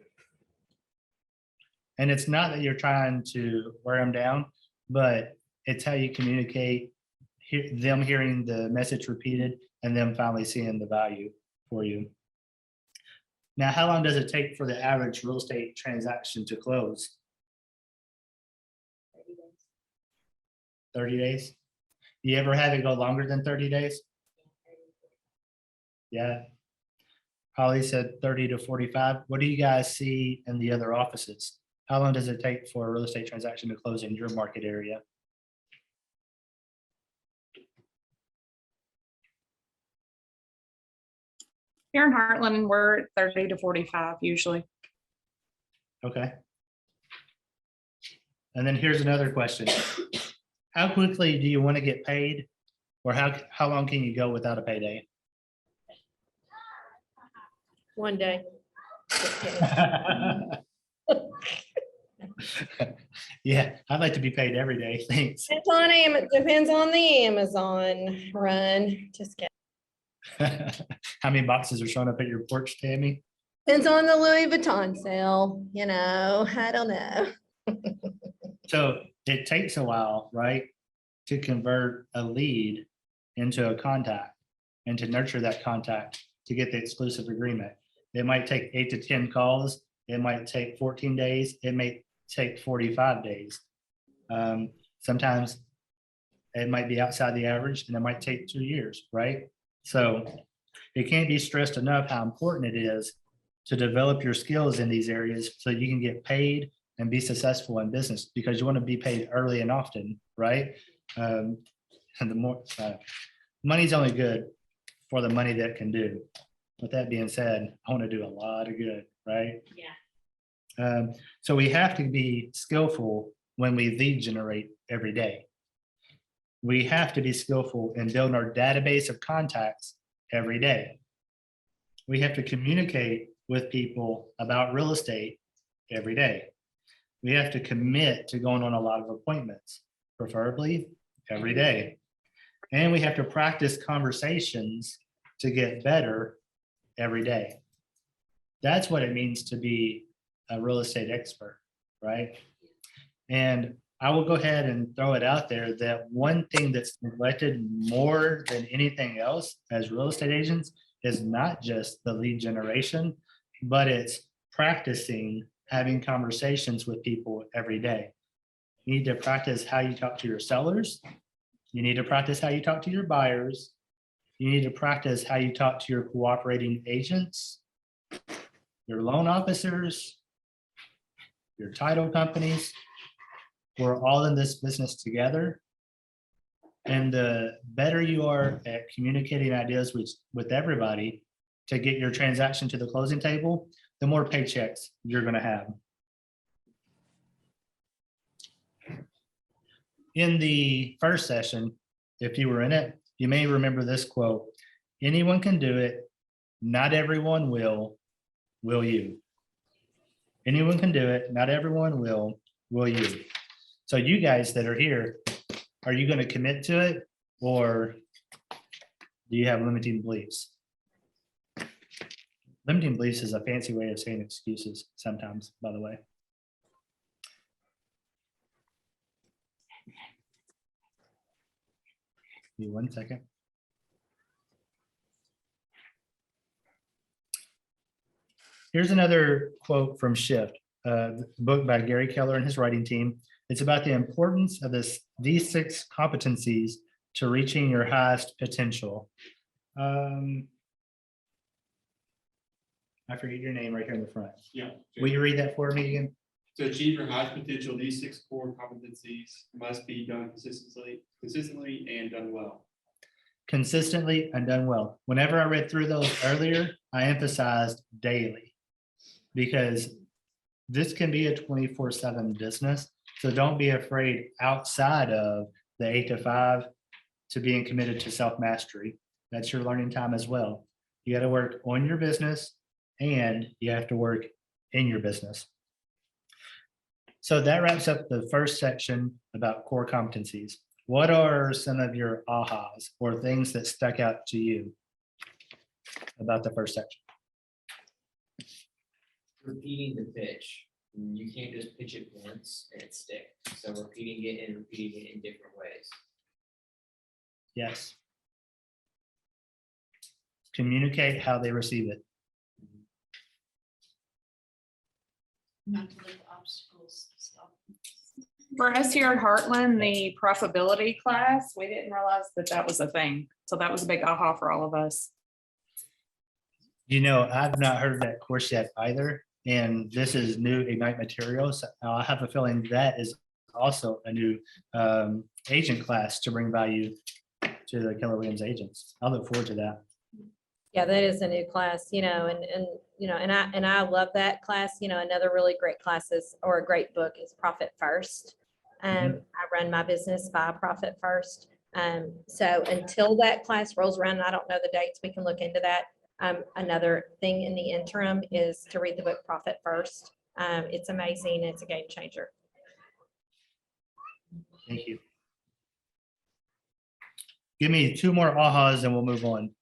And it's not that you're trying to wear them down, but it's how you communicate, them hearing the message repeated and them finally seeing the value for you. Now, how long does it take for the average real estate transaction to close? 30 days? You ever have it go longer than 30 days? Yeah. Holly said 30 to 45. What do you guys see in the other offices? How long does it take for a real estate transaction to close in your market area? Here in Heartland, we're at 30 to 45 usually. Okay. And then here's another question. How quickly do you want to get paid? Or how long can you go without a payday? One day. Just kidding. Yeah, I'd like to be paid every day. Thanks. Depends on the Amazon run. Just kidding. How many boxes are showing up at your porch, Tammy? Depends on the Louis Vuitton sale, I don't know. So it takes a while, right, to convert a lead into a contact and to nurture that contact to get the exclusive agreement. It might take 8 to 10 calls. It might take 14 days. It may take 45 days. Sometimes it might be outside the average and it might take 2 years, right? So it can't be stressed enough how important it is to develop your skills in these areas so you can get paid and be successful in business, because you want to be paid early and often, right? And the more money's only good for the money that can do. With that being said, I want to do a lot of good, right? Yeah. So we have to be skillful when we lead generate every day. We have to be skillful in building our database of contacts every day. We have to communicate with people about real estate every day. We have to commit to going on a lot of appointments, preferably every day. And we have to practice conversations to get better every day. That's what it means to be a real estate expert, right? And I will go ahead and throw it out there that one thing that's neglected more than anything else as real estate agents is not just the lead generation, but it's practicing having conversations with people every day. You need to practice how you talk to your sellers. You need to practice how you talk to your buyers. You need to practice how you talk to your cooperating agents, your loan officers, your title companies. We're all in this business together. And the better you are at communicating ideas with everybody to get your transaction to the closing table, the more paychecks you're going to have. In the first session, if you were in it, you may remember this quote: anyone can do it, not everyone will you? Anyone can do it, not everyone will you? So you guys that are here, are you going to commit to it, or do you have limiting beliefs? Limiting beliefs is a fancy way of saying excuses sometimes, by the way. Give me 1 second. Here's another quote from Shift, the book by Gary Keller and his writing team. It's about the importance of these 6 competencies to reaching your highest potential. I forget your name right here in the front. Yeah. Will you read that for me again? To achieve your highest potential, these 6 core competencies must be done consistently and done well. Consistently and done well. Whenever I read through those earlier, I emphasized daily, because this can be a 24/7 business. So don't be afraid outside of the 8 to 5 to being committed to self-mastery. That's your learning time as well. You got to work on your business and you have to work in your business. So that wraps up the first section about core competencies. What are some of your ahas or things that stuck out to you about the first section? Repeating the pitch. You can't just pitch it once and it stick. So repeating it and repeating it in different ways. Yes. Communicate how they receive it. Not to let the obstacles stop. For us here at Heartland, the profitability class, we didn't realize that that was a thing. So that was a big aha for all of us. You know, I've not heard that course yet either. And this is new Ignite materials. I have a feeling that is also a new agent class to bring value to the Keller Williams agents. I look forward to that. Yeah, that is a new class, you know, and I love that class. You know, another really great class is, or a great book is Profit First. I run my business by Profit First. So until that class rolls around, and I don't know the dates, we can look into that. Another thing in the interim is to read the book Profit First. It's amazing. It's a game changer. Thank you. Give me 2 more ahas and we'll move on.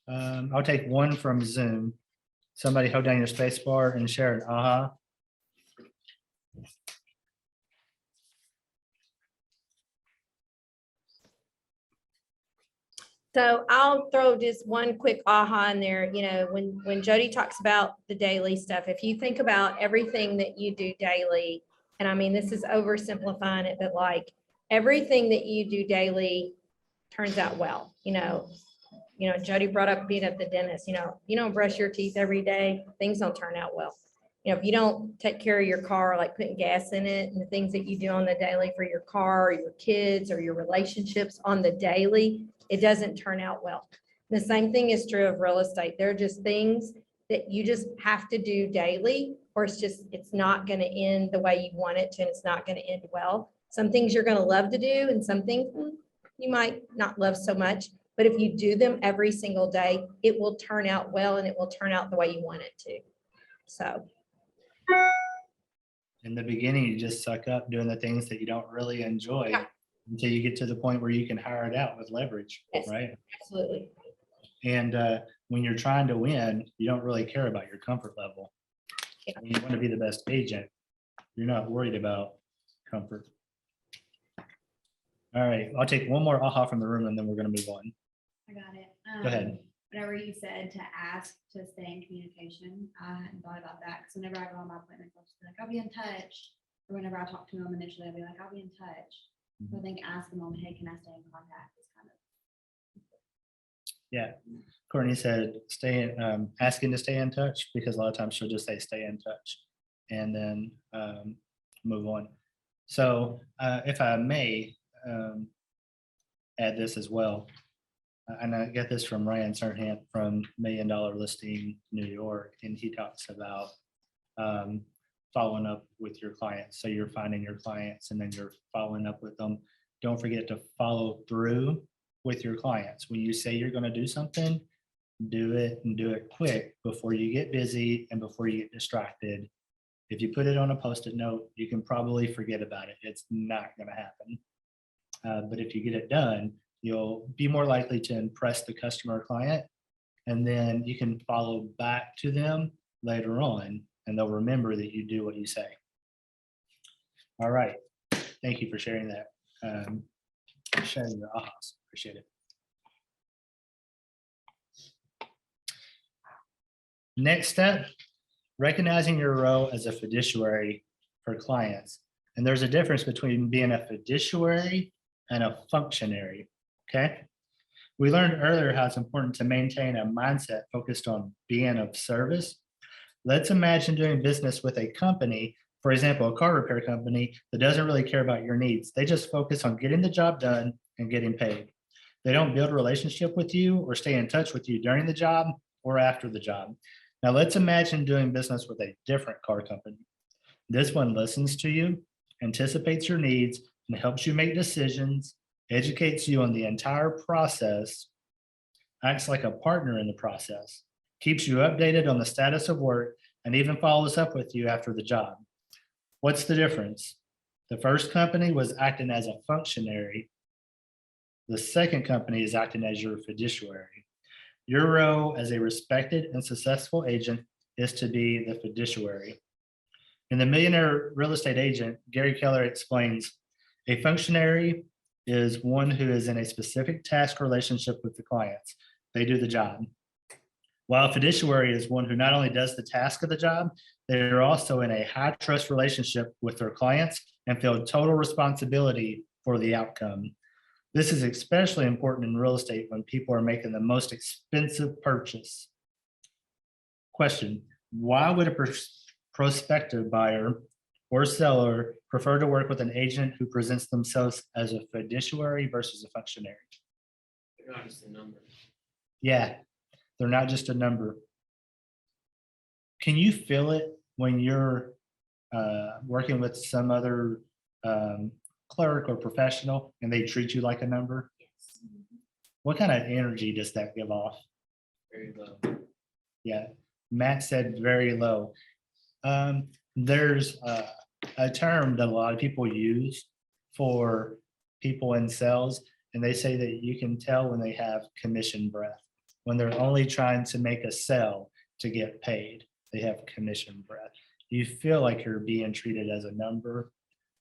I'll take one from Zoom. Somebody hold down your space bar and share an aha. So I'll throw just one quick aha in there. You know, when Jody talks about the daily stuff, if you think about everything that you do daily, and I mean, this is oversimplifying it, but like everything that you do daily turns out well. You know, Jody brought up being at the dentist. You know, you don't brush your teeth every day, things don't turn out well. You know, if you don't take care of your car, like putting gas in it and the things that you do on the daily for your car or your kids or your relationships on the daily, it doesn't turn out well. The same thing is true of real estate. There are just things that you just have to do daily, or it's not going to end the way you want it to, and it's not going to end well. Some things you're going to love to do, and some things you might not love so much. But if you do them every single day, it will turn out well, and it will turn out the way you want it to. So. In the beginning, you just suck up doing the things that you don't really enjoy until you get to the point where you can hire it out with leverage, Yes, right? Absolutely. And when you're trying to win, you don't really care about your comfort level. You want to be the best agent. You're not worried about comfort. All right, I'll take one more aha from the room and then we're gonna move on. I got it. Go ahead. Whenever you said to ask to stay in communication, I hadn't thought about that, because whenever I go on my appointments, I'll just be like, I'll be in touch. Or whenever I talk to them initially, I'll be like, I'll be in touch. So I think asking them, hey, can I stay in contact is kind of. Yeah, Courtney said, asking to stay in touch, because a lot of times she'll just say, stay in touch, and then move on. So if I may add this as well, and I get this from Ryan Serhant from $1 Million Listing New York, and he talks about following up with your clients. So you're finding your clients and then you're following up with them. Don't forget to follow through with your clients. When you say you're going to do something, do it and do it quick before you get busy and before you get distracted. If you put it on a Post-it note, you can probably forget about it. It's not going to happen. But if you get it done, you'll be more likely to impress the customer or client, and then you can follow back to them later on, and they'll remember that you do what you say. All right. Thank you for sharing that. Sharing your ahas. Appreciate it. Next step, recognizing your role as a fiduciary for clients. And there's a difference between being a fiduciary and a functionary, okay? We learned earlier how it's important to maintain a mindset focused on being of service. Let's imagine doing business with a company, for example, a car repair company that doesn't really care about your needs. They just focus on getting the job done and getting paid. They don't build a relationship with you or stay in touch with you during the job or after the job. Now let's imagine doing business with a different car company. This one listens to you, anticipates your needs, and helps you make decisions, educates you on the entire process, acts like a partner in the process, keeps you updated on the status of work, and even follows up with you after the job. What's the difference? The first company was acting as a functionary. The second company is acting as your fiduciary. Your role as a respected and successful agent is to be the fiduciary. In The Millionaire Real Estate Agent, Gary Keller explains, a functionary is one who is in a specific task relationship with the clients. They do the job. While a fiduciary is one who not only does the task of the job, they are also in a high trust relationship with their clients and feel total responsibility for the outcome. This is especially important in real estate when people are making the most expensive purchase. Question, why would a prospective buyer or seller prefer to work with an agent who presents themselves as a fiduciary versus a functionary? They're not just a number. Yeah, they're not just a number. Can you feel it when you're working with some other clerk or professional and they treat you like a number? Yes. What kind of energy does that give off? Very low. Yeah, Matt said very low. There's a term that a lot of people use for people in sales, and they say that you can tell when they have commission breath, when they're only trying to make a sale to get paid. They have commission breath. You feel like you're being treated as a number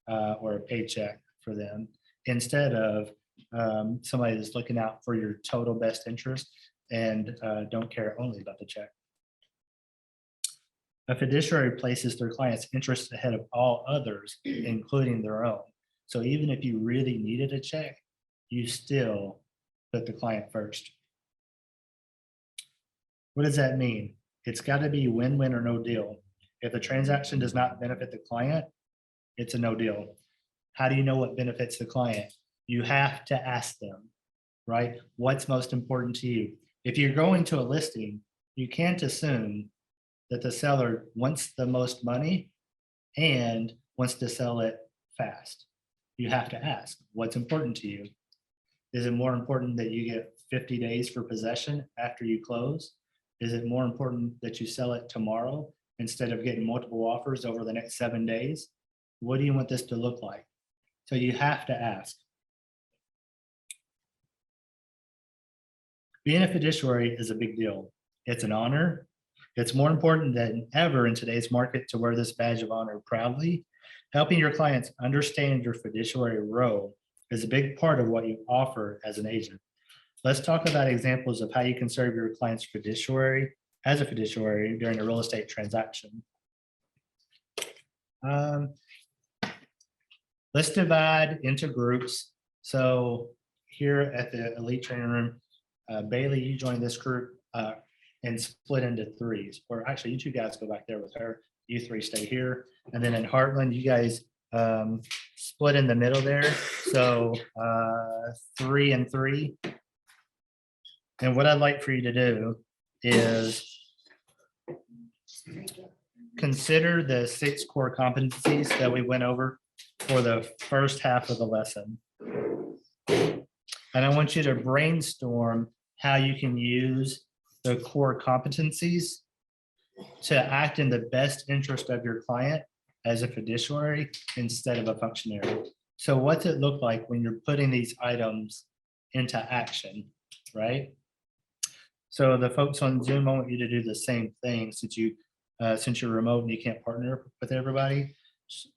or a paycheck for them, instead of somebody that's looking out for your total best interest and don't care only about the check. A fiduciary places their client's interests ahead of all others, including their own. So even if you really needed a check, you still put the client first. What does that mean? It's got to be win-win or no deal. If the transaction does not benefit the client, it's a no deal. How do you know what benefits the client? You have to ask them, right? What's most important to you? If you're going to a listing, you can't assume that the seller wants the most money and wants to sell it fast. You have to ask, what's important to you? Is it more important that you get 50 days for possession after you close? Is it more important that you sell it tomorrow instead of getting multiple offers over the next 7 days? What do you want this to look like? So you have to ask. Being a fiduciary is a big deal. It's an honor. It's more important than ever in today's market to wear this badge of honor proudly. Helping your clients understand your fiduciary role is a big part of what you offer as an agent. Let's talk about examples of how you can serve your client's fiduciary as a fiduciary during a real estate transaction. Let's divide into groups. So here at the Elite Training Room, Bailey, you joined this group and split into threes, or actually you two guys go back there with her. You three stay here. And then in Heartland, you guys split in the middle there. So 3 and 3. And what I'd like for you to do is consider the 6 core competencies that we went over for the first half of the lesson. And I want you to brainstorm how you can use the core competencies to act in the best interest of your client as a fiduciary instead of a functionary. So what's it look like when you're putting these items into action, right? So the folks on Zoom, I want you to do the same thing since you're remote and you can't partner with everybody.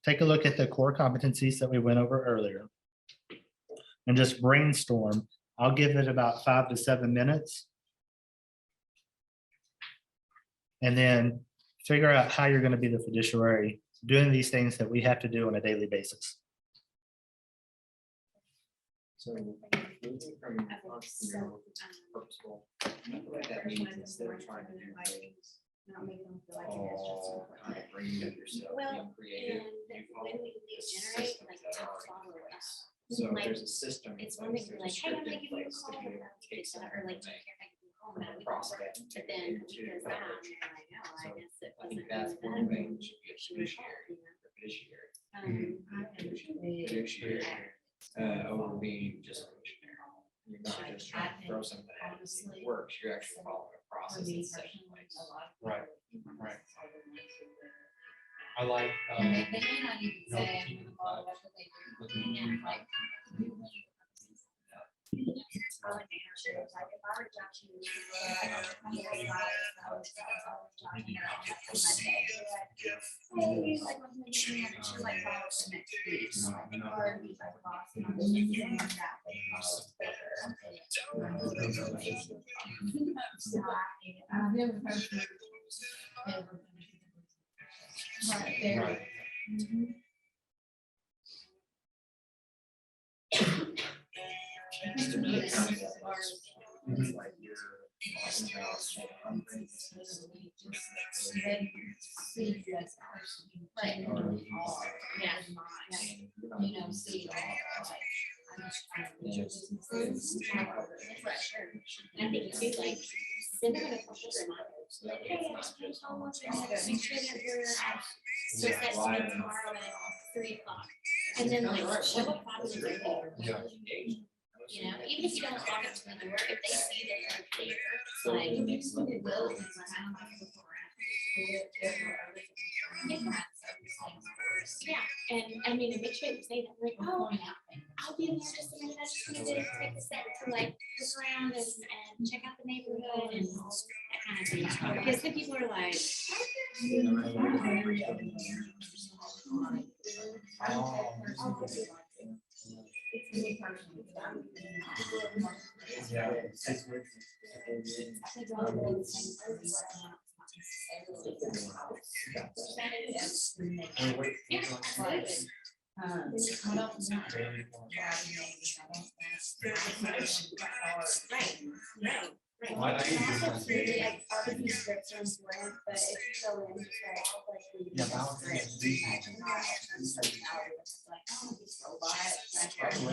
Take a look at the core competencies that we went over earlier and just brainstorm. I'll give it about 5 to 7 minutes. And then figure out how you're going to be the fiduciary doing these things that we have to do on a daily basis. So moving from entrepreneurial to purposeful, what that means instead of trying to do things all kind of bring it yourself, being creative. And when we generate, like, to follow us. So Like, there's a system. it's one thing to be like, hey, I'm gonna give you a place to call, be able to take or something like, and do you make care if I give you a call? a But prospect and then, take it to because a I'm leverage. like, oh, I So guess it I wasn't. think that's really one that. thing should be a fiduciary, a fiduciary. Fiduciary, over being just a fiduciary. You're not just trying to throw something at it, it works, you're actually following a process that's set in place. Right, right. I like. And they may not even say, I'm gonna follow up what they do. Yeah, like. Like, if I were Josh, you would say, hey, like, when we meet, I should like follow up the next week. Or he's like, boss, and I'm just doing that, like, follow up quicker. So I've never heard of. Right there. Right. Right. Yeah. You know, see. Right, sure. And I think too, like, send them a couple reminders, like, hey, I just came home, make sure that you're so set to meet tomorrow at 3 o'clock. And then like show up 5 minutes early. You know, even if you don't walk up to the door, if they see that you're there, like. Yeah, and I mean, make sure you say that, like, oh, I'll be there just a minute, I just want to take a sec to like look around and check out the neighborhood and that kind of thing. Because some people are like.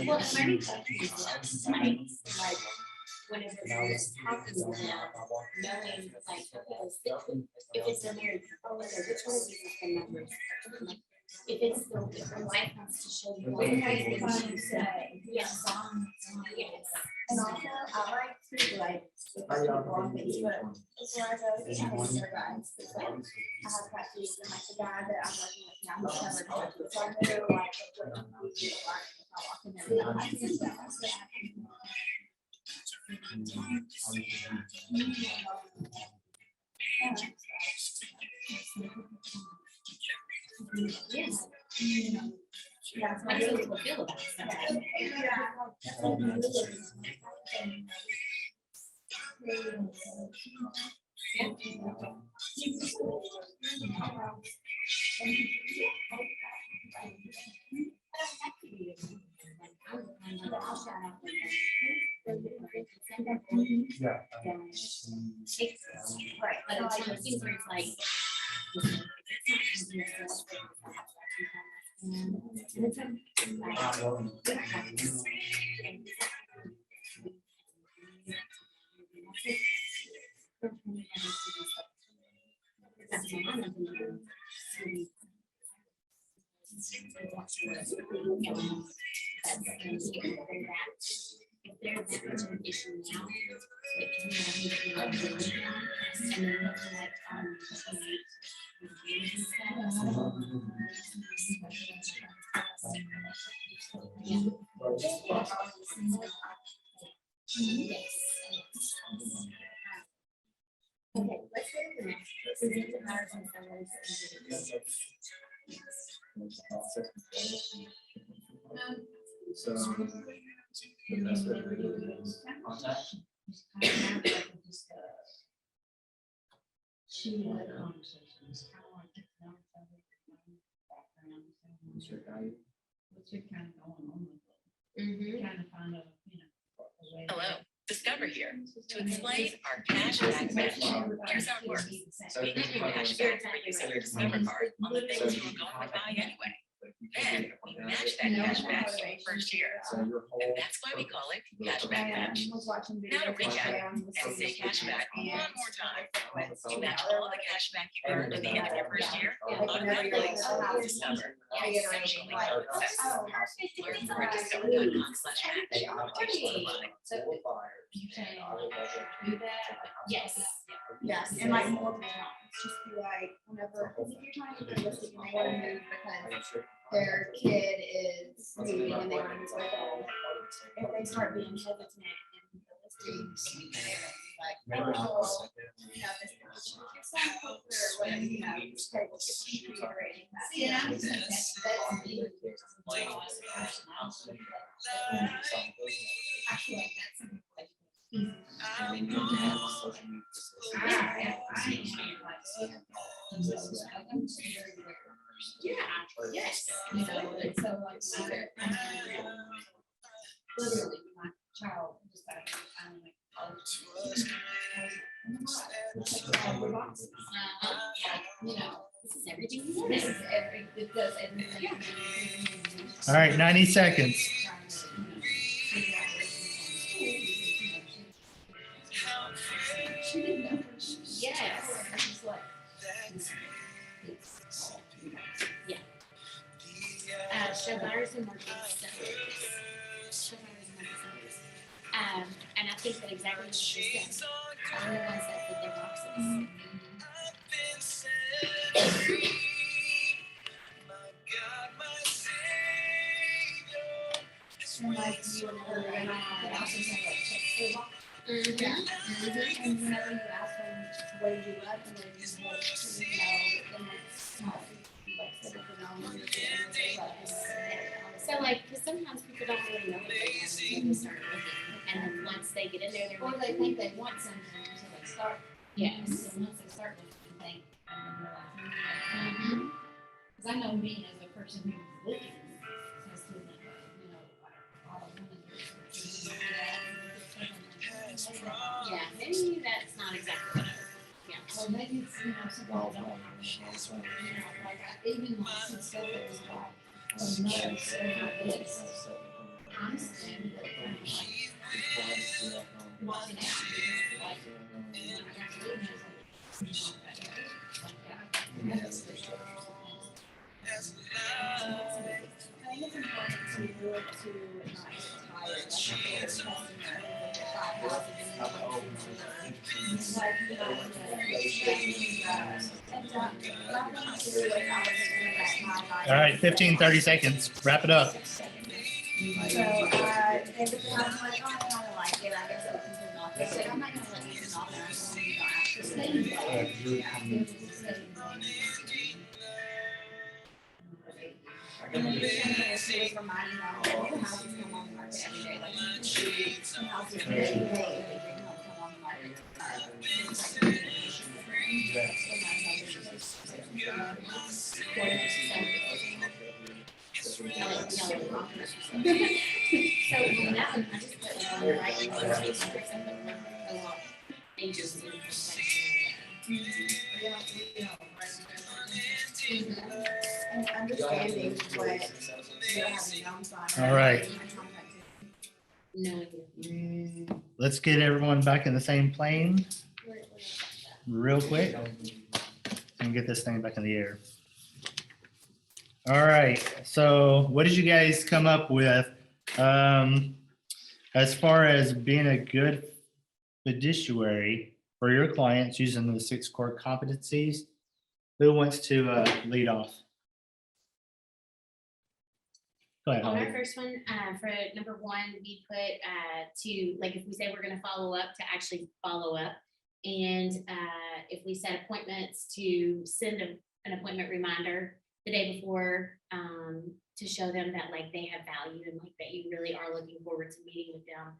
Well, learning something like whenever you're talking to them, knowing like, if it's a married couple, which one of these is the numbers? Like, if it's the wife wants to show you. What you say. Yes. Yes. And also, I like to like, if I go on Facebook, before I go, I have their guys, it's like, I have practice and like the guy that I'm working with now, he's never touched it, so I know like, what I'm doing, like, if I walk in there, I can just tell, Yes. That's how people feel about stuff. Right, but it's one of those things where it's like. If there's that much of an issue now, it can be and then we have to like, yes. Okay, let's go to the next. Present the powers and salaries. So. The best way to do it is contact. She had conversations, how I get to know background. What's your value? What's your kind of going on with it? Mm-hmm. Kind of find a, you know. Hello, Discover here. To explain our cashback match, here's how it works. We give you cashback for using your Discover card on the things you were going to buy anyway. Then we match that cashback your first year. And that's why we call it cashback match. Now to recap and say cashback one more time. You match all the cashback you earned at the end of your first year automatically with Discover. Essentially, learn more at discover.com/match. Yes. Yes, and like multiple times, just be like, whenever, because if you're trying to do this, you may want to move because their kid is moving and they want to move with them. If they start being hesitant and realistic, like, oh, you know, this position, your son, or whatever, you know, just keep reiterating that. See, and I'm just saying that's me. Actually, that's something like. Yeah, yes. You know, and so like, literally, my child decided to find like, you know, this is everything. This is every, it does everything. All right, 90 seconds. Yes. Yeah. Show buyers and market sellers. Show buyers and market sellers. And I think that exactly what you said. Are the ones that fit their boxes. Reminds me whenever I also have like text their box. Yeah. And whenever you ask them, what did you love, and then you know, then it's not like said if they're not So like, because sometimes people don't really know what they want until they start looking, and then once they get in there, they're or like, they think they want something until they start. yes. so once they start looking, they think, Mhm. because I know me as a person who's looking, has to, you know, like, all of women. Yeah, maybe that's not exactly what I, yeah. Well, maybe it's, you know, something I don't understand, so, you know, like, even like some stuff that was like, oh, no, it's not this. Honestly, but kind of like, walking out, like, when I got to live there, like, yeah, that's for sure. I think it's important to not get tired, like, All right, 15, 30 seconds. Wrap it up. So, every time I'm like, oh, I kind of like it, I guess I can turn off. So I'm not gonna let you turn off and I'm going to actually stay. And then just kind of was reminding them, that all the houses come on the market every day, like some houses every day, every home come on the market. So on that one, I just put like on the right, and then it's like co-op agency And understanding what you have known from. All right. knowing. Let's get everyone back in the same plane real quick and get this thing back in the air. All right, so what did you guys come up with as far as being a good fiduciary for your clients using the 6 core competencies? Who wants to lead off? Go ahead, On Holly. our first one, for number 1, we put to, like, if we say we're gonna follow up, to actually follow up. And if we set appointments, to send an appointment reminder the day before, to show them that like they have value and like that you really are looking forward to meeting with them.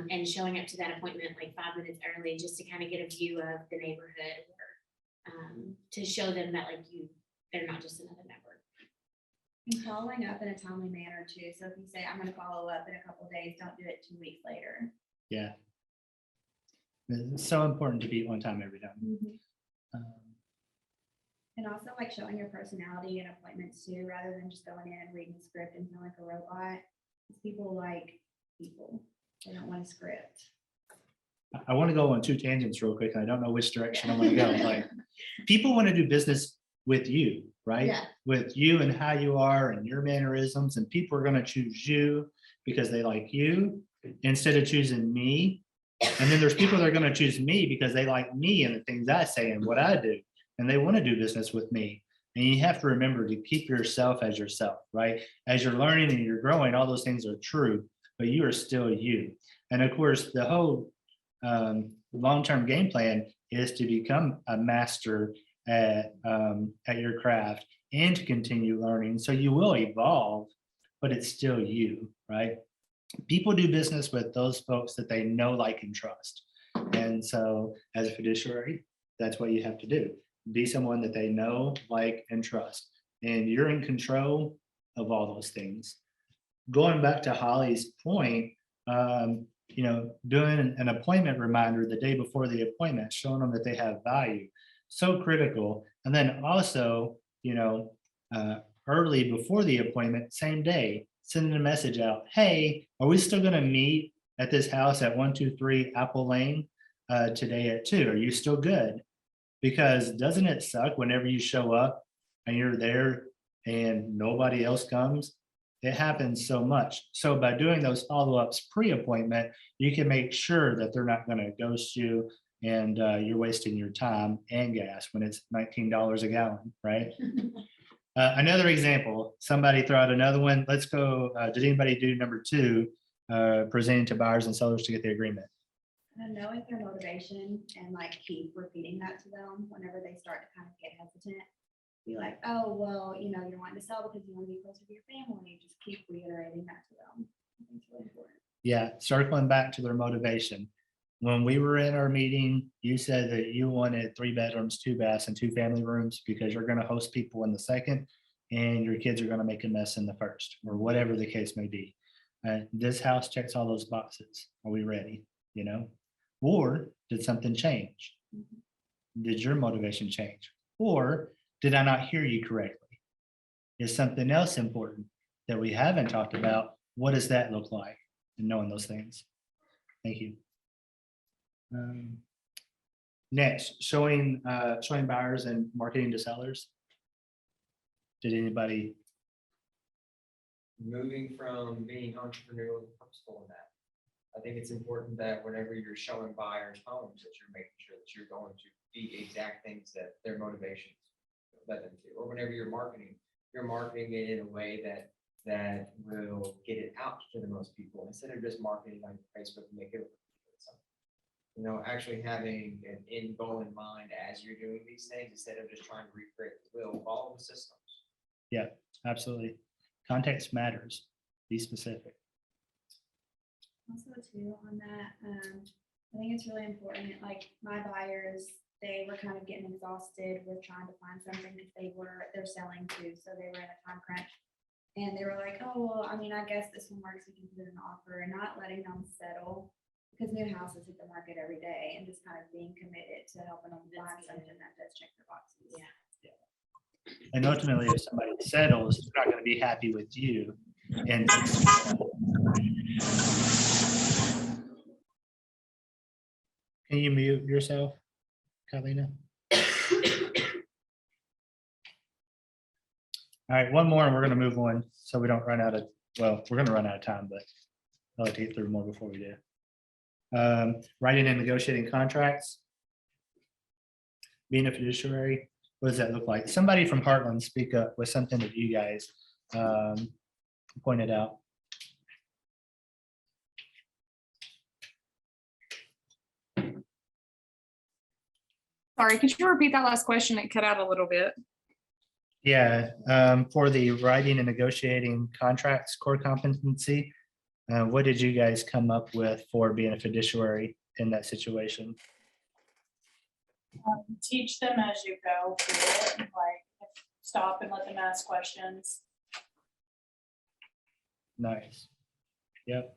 And showing up to that appointment like 5 minutes early, just to kind of get a view of the neighborhood, or to show them that like they're not just another member. And following up in a timely manner too. So if you say, I'm gonna follow up in a couple of days, don't do it 2 weeks later. Yeah. It's so important to be on time every time. And also like showing your personality in appointments too, rather than just going in and reading the script and feeling like a robot. Because people like people, they don't want a script. I want to go on 2 tangents real quick, and I don't know which direction I want to go. Like, people want to do business with you, right? Yeah. With you and how you are and your mannerisms, and people are going to choose you because they like you instead of choosing me. And then there's people that are going to choose me because they like me and the things I say and what I do, and they want to do business with me. And you have to remember to keep yourself as yourself, right? As you're learning and you're growing, all those things are true, but you are still you. And of course, the whole long-term game plan is to become a master at your craft and to continue learning. So you will evolve, but it's still you, right? People do business with those folks that they know, like, and trust. And so as a fiduciary, that's what you have to do. Be someone that they know, like, and trust. And you're in control of all those things. Going back to Holly's point, doing an appointment reminder the day before the appointment, showing them that they have value, so critical. And then also, early before the appointment, same day, sending a message out, hey, are we still gonna meet at this house at 123 Apple Lane today at 2? Are you still good? Because doesn't it suck whenever you show up and you're there and nobody else comes? It happens so much. So by doing those follow-ups pre-appointment, you can make sure that they're not gonna ghost you and you're wasting your time and gas when it's $19 a gallon, right? Another example, somebody throw out another one. Let's go, did anybody do number 2, presenting to buyers and sellers to get the agreement? And knowing their motivation and like keep repeating that to them whenever they start to kind of get hesitant. Be like, oh, well, you're wanting to sell because you want to be closer to your family. Just keep reiterating that to them. I think it's really important. Yeah, circling back to their motivation. When we were in our meeting, you said that you wanted 3 bedrooms, 2 baths, and 2 family rooms because you're going to host people in the second and your kids are going to make a mess in the first, or whatever the case may be. This house checks all those boxes. Are we ready? Or did something change? Did your motivation change? Or did I not hear you correctly? Is something else important that we haven't talked about? What does that look like? And knowing those things. Thank you. Next, showing buyers and marketing to sellers. Did anybody? Moving from being entrepreneurial to purposeful in that. I think it's important that whenever you're showing buyers homes, that you're making sure that you're going to be exact things that their motivations led them to. Or whenever you're marketing it in a way that will get it out to the most people instead of just marketing on Facebook and make it something. Actually having an end goal in mind as you're doing these things instead of just trying to recreate the wheel, follow the systems. Yeah, absolutely. Context matters. Be specific. Also too, on that, I think it's really important, like my buyers, they were kind of getting exhausted with trying to find something that they're selling to, so they were in a time crunch. And they were like, oh, well, I mean, I guess this one works, we can put an offer, and not letting them settle. Because new houses hit the market every day, and just kind of being committed to helping them find something that does check their boxes. Yeah. And ultimately, if somebody settles, they're not going to be happy with you. And can you mute yourself, Kalina? All right, one more and we're going to move on so we don't run out of, well, we're going to run out of time, but I'll like to get through more before we do. Writing and negotiating contracts. Being a fiduciary, what does that look like? Somebody from Heartland speak up with something that you guys pointed out. Sorry, could you repeat that last question? It cut out a little bit. Yeah, for the writing and negotiating contracts core competency, what did you guys come up with for being a fiduciary in that situation? Teach them as you go through it, like stop and let them ask questions. Nice. Yep.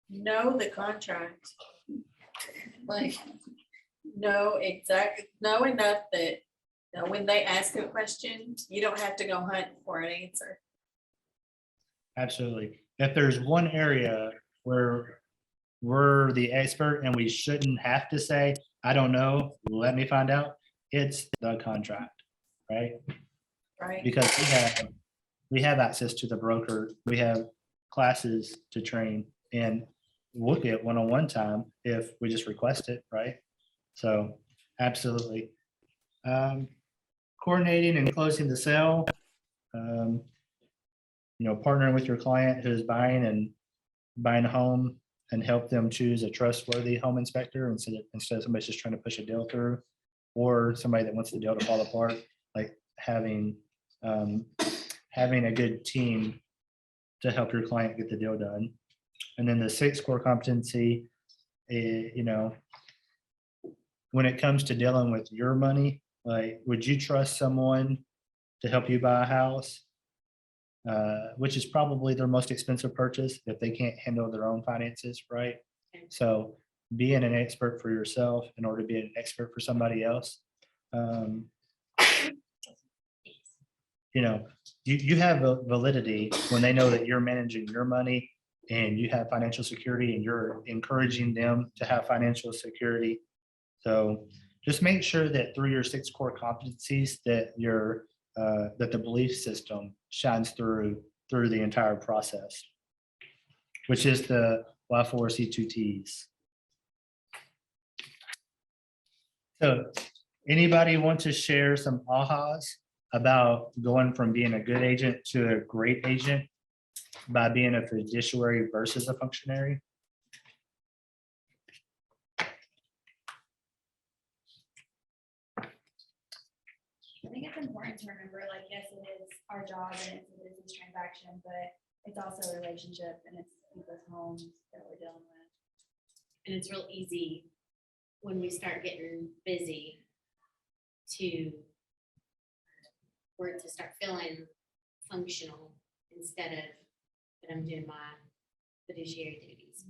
Know the contract. Like, know enough that when they ask a question, you don't have to go hunt for an answer. Absolutely. If there's one area where we're the expert and we shouldn't have to say, I don't know, let me find out, it's the contract, right? Right. Because we have access to the broker, we have classes to train, and we'll get one-on-one time if we just request it, right? So absolutely. Coordinating and closing the sale. Partnering with your client who's buying a home and help them choose a trustworthy home inspector instead of somebody just trying to push a deal through, or somebody that wants the deal to fall apart. Like having a good team to help your client get the deal done. And then the 6th core competency, when it comes to dealing with your money, like, would you trust someone to help you buy a house? Which is probably their most expensive purchase if they can't handle their own finances, right? So being an expert for yourself in order to be an expert for somebody else. You have validity when they know that you're managing your money and you have financial security and you're encouraging them to have financial security. So just make sure that through your 6 core competencies that that the belief system shines through the entire process, which is the Y4C2Ts. So anybody want to share some ahas about going from being a good agent to a great agent by being a fiduciary versus a functionary? I think it's important to remember, like, yes, it is our job and it's a business transaction, but it's also a relationship and it's people's homes that we're dealing with. And it's real easy when we start getting busy for it to start feeling functional instead of that I'm doing my fiduciary duties.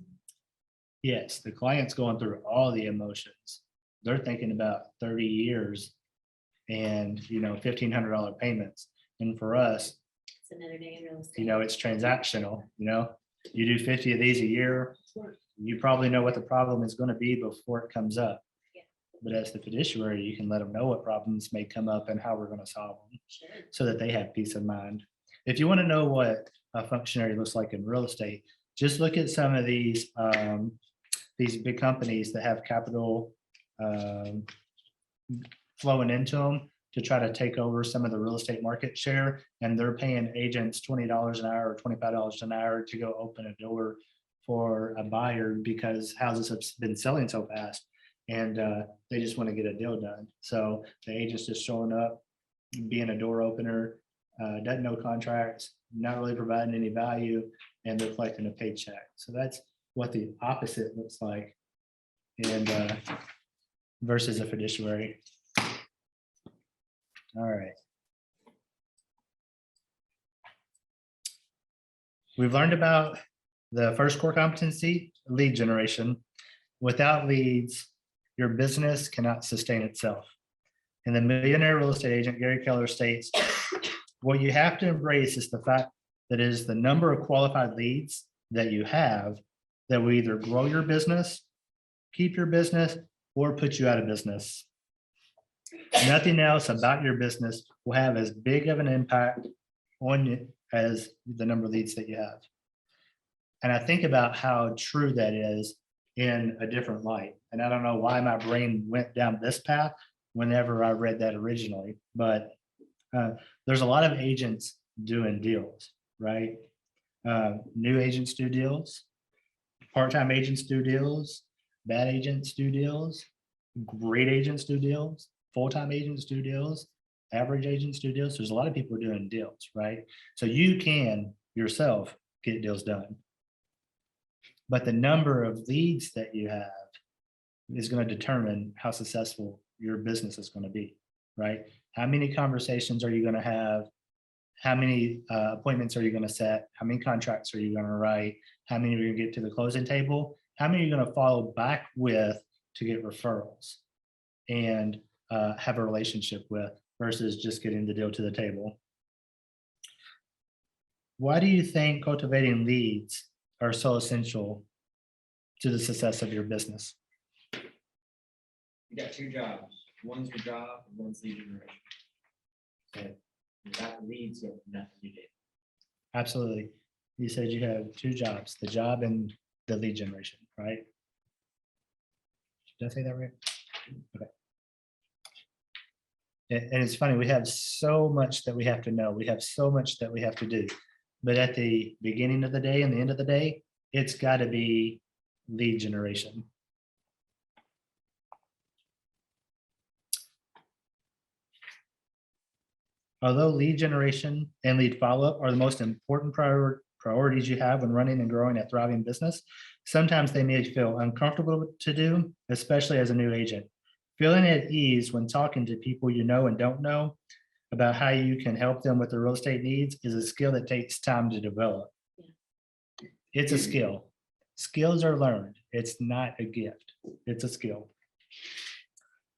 Yes, the client's going through all the emotions. They're thinking about 30 years and $1,500 payments. And for us, It's another day in real estate. it's transactional. You do 50 of these a year, you probably know what the problem is going to be before it comes up. Yeah. But as the fiduciary, you can let them know what problems may come up and how we're going to solve them, Sure. so that they have peace of mind. If you want to know what a functionary looks like in real estate, just look at some of these big companies that have capital flowing into them to try to take over some of the real estate market share, and they're paying agents $20 an hour or $25 an hour to go open a door for a buyer because houses have been selling so fast, and they just want to get a deal done. So the agent's just showing up, being a door opener, doesn't know contracts, not really providing any value, and they're collecting a paycheck. So that's what the opposite looks like, and versus a fiduciary. All right. We've learned about the first core competency, lead generation. Without leads, your business cannot sustain itself. And the millionaire real estate agent, Gary Keller, states, what you have to embrace is the fact that it is the number of qualified leads that you have that will either grow your business, keep your business, or put you out of business. Nothing else about your business will have as big of an impact on you as the number of leads that you have. And I think about how true that is in a different light. And I don't know why my brain went down this path whenever I read that originally, but there's a lot of agents doing deals, right? New agents do deals, part-time agents do deals, bad agents do deals, great agents do deals, full-time agents do deals, average agents do deals. There's a lot of people doing deals, right? So you can yourself get deals done. But the number of leads that you have is going to determine how successful your business is going to be, right? How many conversations are you going to have? How many appointments are you going to set? How many contracts are you going to write? How many are you going to get to the closing table? How many are you going to follow back with to get referrals and have a relationship with versus just getting the deal to the table? Why do you think cultivating leads are so essential to the success of your business? You got two jobs. One's your job and one's lead generation. So without the leads, you have nothing to do. Absolutely. You said you have two jobs, the job and the lead generation, right? Did I say that right? Okay. And it's funny, we have so much that we have to know. We have so much that we have to do. But at the beginning of the day and the end of the day, it's got to be lead generation. Although lead generation and lead follow-up are the most important priorities you have when running and growing a thriving business, sometimes they may feel uncomfortable to do, especially as a new agent. Feeling at ease when talking to people you know and don't know about how you can help them with their real estate needs is a skill that takes time to develop. It's a skill. Skills are learned. It's not a gift. It's a skill.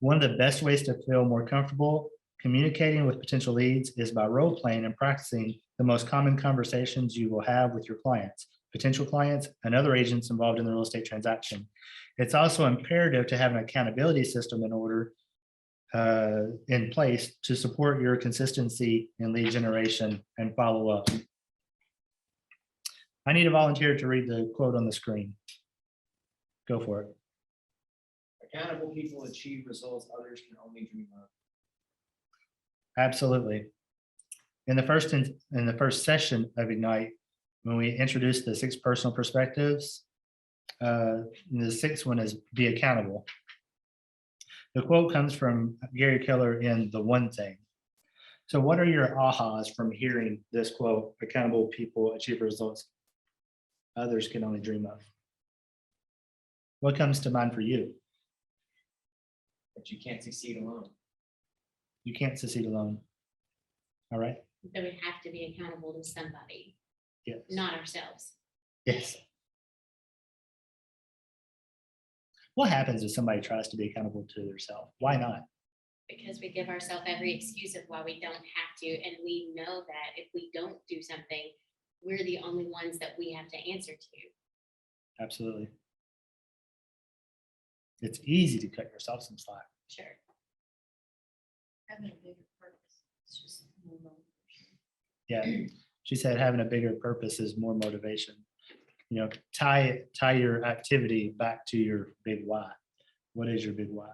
One of the best ways to feel more comfortable communicating with potential leads is by role playing and practicing the most common conversations you will have with your clients, potential clients, and other agents involved in the real estate transaction. It's also imperative to have an accountability system in place to support your consistency in lead generation and follow up. I need a volunteer to read the quote on the screen. Go for it. Accountable people achieve results others can only dream of. Absolutely. In the first session of Ignite, when we introduced the 6 personal perspectives, the 6th one is be accountable. The quote comes from Gary Keller in The One Thing. So what are your ahas from hearing this quote, accountable people achieve results others can only dream of? What comes to mind for you? But you can't succeed alone. You can't succeed alone. All right. That we have to be accountable to somebody, Yes. not ourselves. Yes. What happens if somebody tries to be accountable to themselves? Why not? Because we give ourselves every excuse of why we don't have to. And we know that if we don't do something, we're the only ones that we have to answer to. Absolutely. It's easy to cut yourself some slack. Sure. Having a bigger purpose. It's just more motivation. Yeah. She said having a bigger purpose is more motivation. You know, tie your activity back to your big why. What is your big why?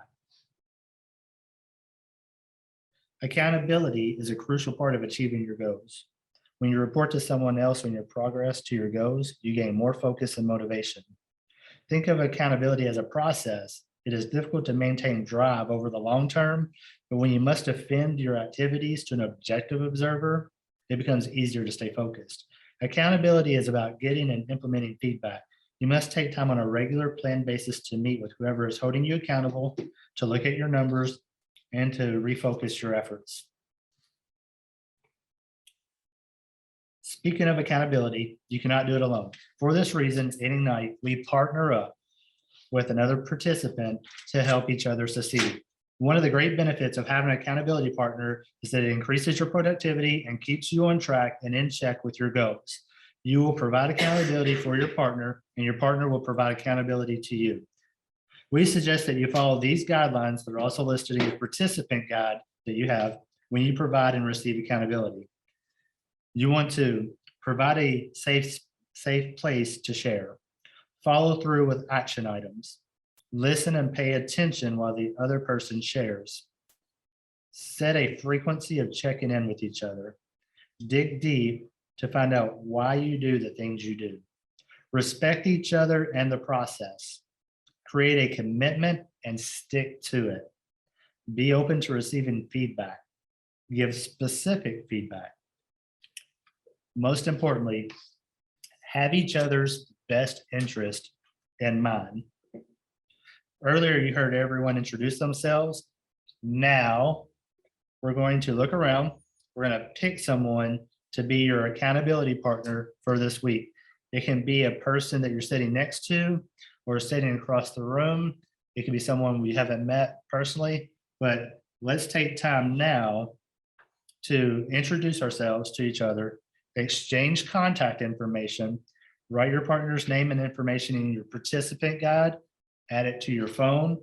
Accountability is a crucial part of achieving your goals. When you report to someone else on your progress to your goals, you gain more focus and motivation. Think of accountability as a process. It is difficult to maintain drive over the long term, but when you must defend your activities to an objective observer, it becomes easier to stay focused. Accountability is about getting and implementing feedback. You must take time on a regular planned basis to meet with whoever is holding you accountable, to look at your numbers, and to refocus your efforts. Speaking of accountability, you cannot do it alone. For this reason, in Ignite, we partner up with another participant to help each other succeed. One of the great benefits of having an accountability partner is that it increases your productivity and keeps you on track and in check with your goals. You will provide accountability for your partner, and your partner will provide accountability to you. We suggest that you follow these guidelines that are also listed in your participant guide that you have when you provide and receive accountability. You want to provide a safe place to share. Follow through with action items. Listen and pay attention while the other person shares. Set a frequency of checking in with each other. Dig deep to find out why you do the things you do. Respect each other and the process. Create a commitment and stick to it. Be open to receiving feedback. Give specific feedback. Most importantly, have each other's best interest in mind. Earlier, you heard everyone introduce themselves. Now, we're going to look around. We're going to pick someone to be your accountability partner for this week. It can be a person that you're sitting next to or sitting across the room. It could be someone we haven't met personally, but let's take time now to introduce ourselves to each other, exchange contact information, write your partner's name and information in your participant guide, add it to your phone.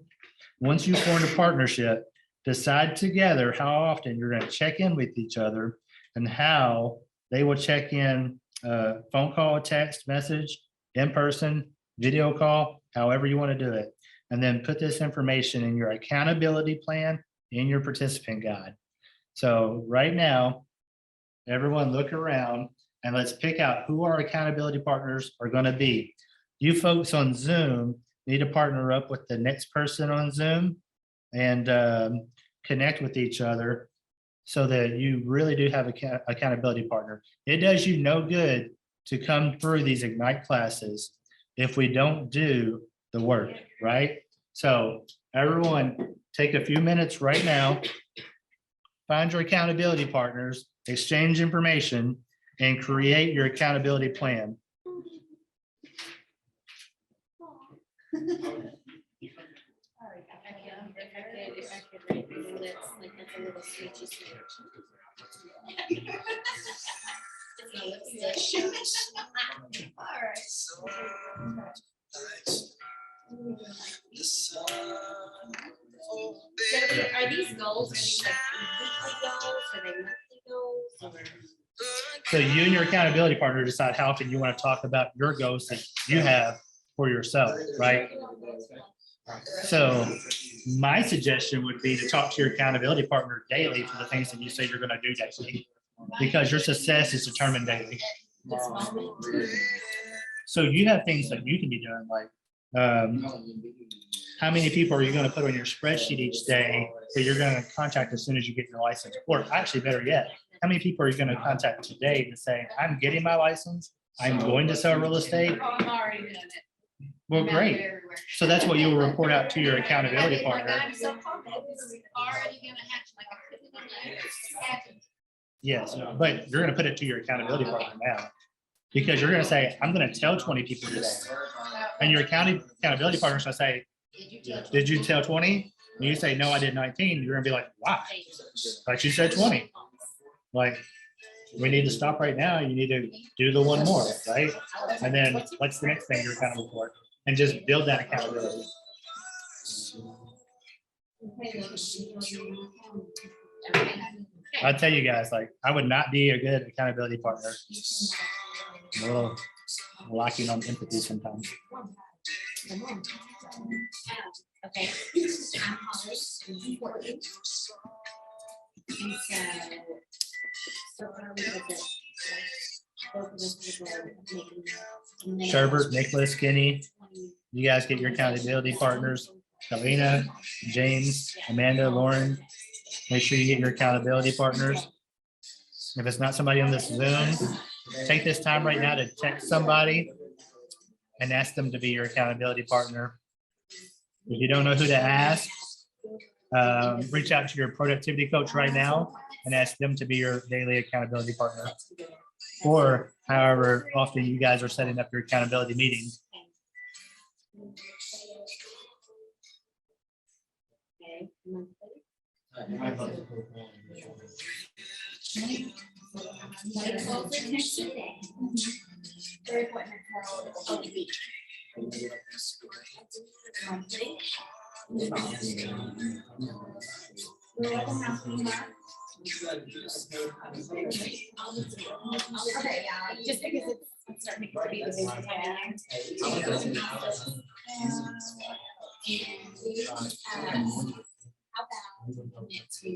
Once you form a partnership, decide together how often you're going to check in with each other and how they will check in, phone call, text, message, in person, video call, however you want to do it. And then put this information in your accountability plan in your participant guide. So right now, everyone look around and let's pick out who our accountability partners are going to be. You folks on Zoom need to partner up with the next person on Zoom and connect with each other so that you really do have an accountability partner. It does you no good to come through these Ignite classes if we don't do the work, right? So everyone take a few minutes right now, find your accountability partners, exchange information, and create your accountability plan. Are these goals, are these like weekly goals, are they monthly goals, or? So you and your accountability partner decide how often you want to talk about your goals that you have for yourself, right? So my suggestion would be to talk to your accountability partner daily for the things that you say you're going to do daily, because your success is determined daily. So you have things that you can be doing, like how many people are you going to put on your spreadsheet each day that you're going to contact as soon as you get your license? Or actually, better yet, how many people are you going to contact today to say, I'm getting my license, I'm going to sell real estate? I'm already doing it. Well, great. So that's what you will report out to your accountability partner. I'm so pumped. It's already gonna hatch like a. Yes, but you're going to put it to your accountability partner now, because you're going to say, I'm going to tell 20 people today. And your accountability partner is going to say, did you tell 20? And you say, no, I did 19. You're going to be like, why? Like you said 20. Like, we need to stop right now. You need to do the one more, right? And then what's the next thing you're accountable for? And just build that accountability. I'll tell you guys, like, I would not be a good accountability partner. I'm a little lacking on empathy sometimes. Okay. Sherbert, Nicholas, Skinny, you guys get your accountability partners. Kalina, James, Amanda, Lauren. Make sure you get your accountability partners. If it's not somebody on this Zoom, take this time right now to text somebody and ask them to be your accountability partner. If you don't know who to ask, reach out to your productivity coach right now and ask them to be your daily accountability partner. Or however often you guys are setting up your accountability meetings. Okay, monthly. Like over next day. Their appointment of the week. Monthly. Okay, yeah, just because it's starting to be the busy time of year. How about commit to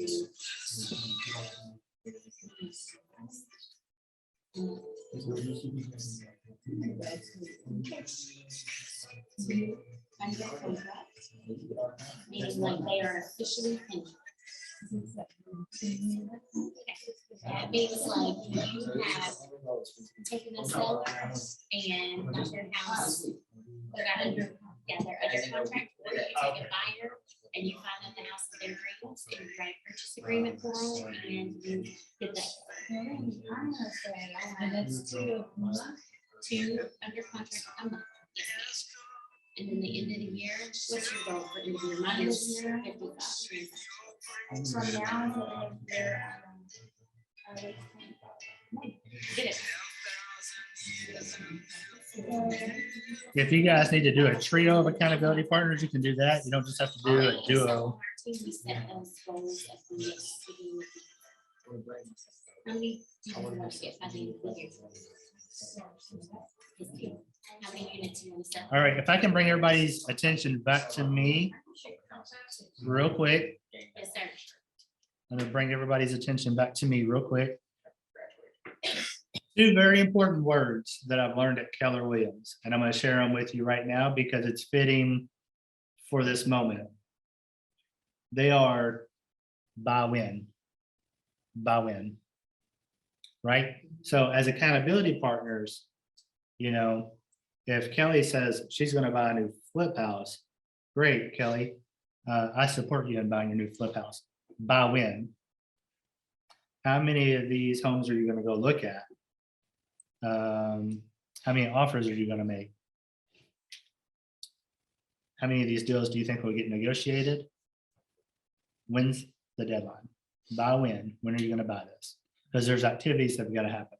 meaning like they are officially finished. That means like you have taken a seller and got their house, they're under contract, or you take a buyer and you find out the house of their dreams and you write a purchase agreement for them and you get that. And that's two under contract a month. Yes. And then the end of the year, what's your goal for end of your month? 55. So now they're, Get it. If you guys need to do a trio of accountability partners, you can do that. You don't just have to do a duo. We set those goals at the beginning. How many do you want to get by the end of the year? How many units do you want to sell? All right, if I can bring everybody's attention back to me real quick. Yes, sir. I'm gonna bring everybody's attention back to me real quick. Two very important words that I've learned at Keller Williams, and I'm gonna share them with you right now because it's fitting for this moment. They are buy win, right? So as accountability partners, you know, if Kelly says she's gonna buy a new flip house, great, Kelly. I support you in buying your new flip house. Buy win. How many of these homes are you gonna go look at? How many offers are you gonna make? How many of these deals do you think will get negotiated? When's the deadline? Buy when? When are you gonna buy this? Because there's activities that have gotta happen.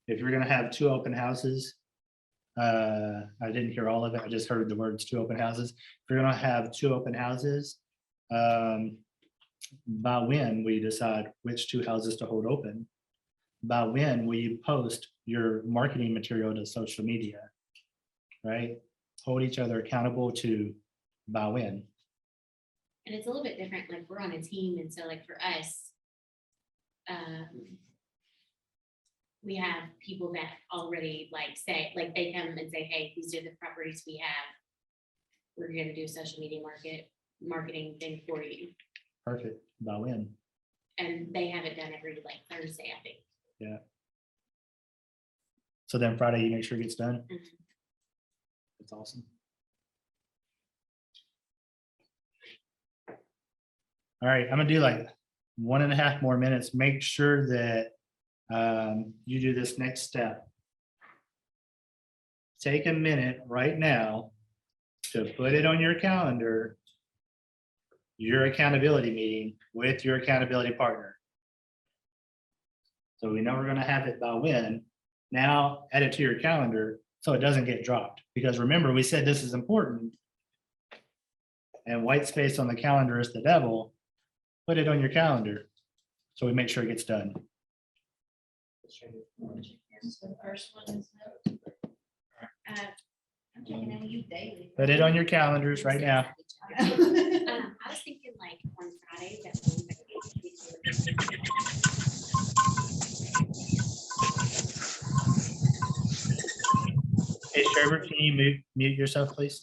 If you're gonna have 2 open houses, I didn't hear all of it, I just heard the words 2 open houses. If you're gonna have 2 open houses, by when will you decide which 2 houses to hold open? By when will you post your marketing material to social media? Right? Hold each other accountable to by when. And it's a little bit different, like we're on a team, and so like for us, we have people that already like say, like they come and say, hey, these are the properties we have. We're gonna do a social media marketing thing for you. Perfect. By when? And they have it done every like Thursday, I think. Yeah. So then Friday, you make sure it gets done. Mhm. That's awesome. All right, I'm gonna do like 1.5 more minutes. Make sure that you do this next step. Take a minute right now to put it on your calendar, your accountability meeting with your accountability partner. So we know we're gonna have it by when. Now add it to your calendar so it doesn't get dropped. Because remember, we said this is important. And white space on the calendar is the devil. Put it on your calendar so we make sure it gets done. the first one is. I'm checking on you daily. Put it on your calendars right now. I was thinking like on Friday that Hey, Trevor, can you mute yourself, please?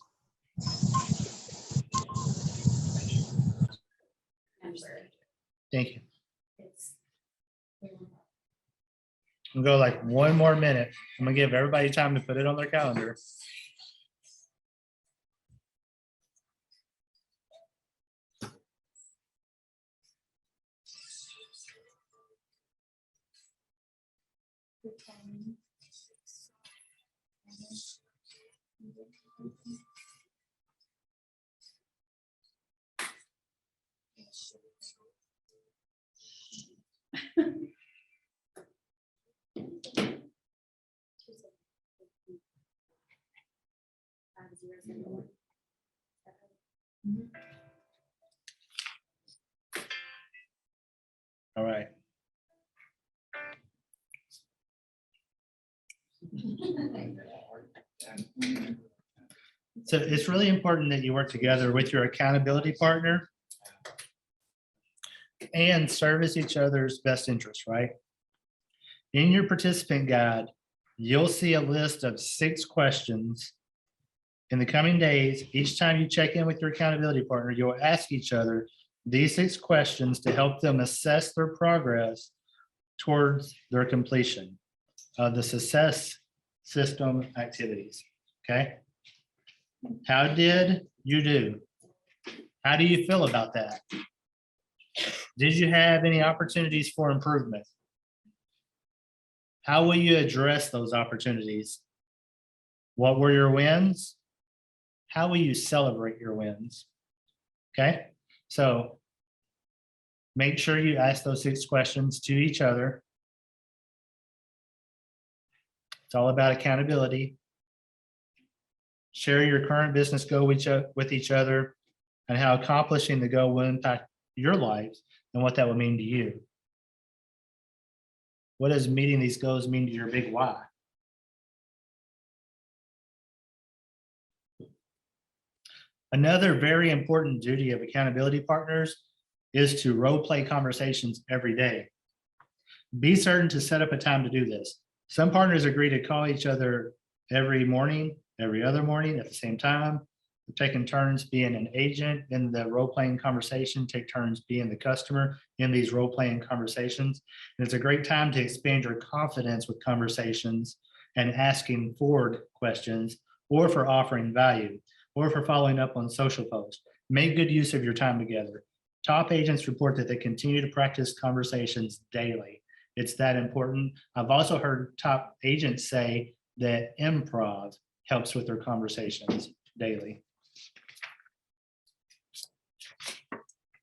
Thank you. We'll go like one more minute. I'm gonna give everybody time to put it on their calendar. All right. So it's really important that you work together with your accountability partner and service each other's best interests, right? In your participant guide, you'll see a list of 6 questions. In the coming days, each time you check in with your accountability partner, you'll ask each other these 6 questions to help them assess their progress towards their completion of the success system activities, okay? How did you do? How do you feel about that? Did you have any opportunities for improvement? How will you address those opportunities? What were your wins? How will you celebrate your wins? Okay, so make sure you ask those 6 questions to each other. It's all about accountability. Share your current business goal with each other and how accomplishing the goal will impact your lives and what that will mean to you. What does meeting these goals mean to your big why? Another very important duty of accountability partners is to role play conversations every day. Be certain to set up a time to do this. Some partners agree to call each other every morning, every other morning at the same time. Taking turns being an agent in the role-playing conversation, take turns being the customer in these role-playing conversations. And it's a great time to expand your confidence with conversations and asking forward questions, or for offering value, or for following up on social posts. Make good use of your time together. Top agents report that they continue to practice conversations daily. It's that important. I've also heard top agents say that improv helps with their conversations daily.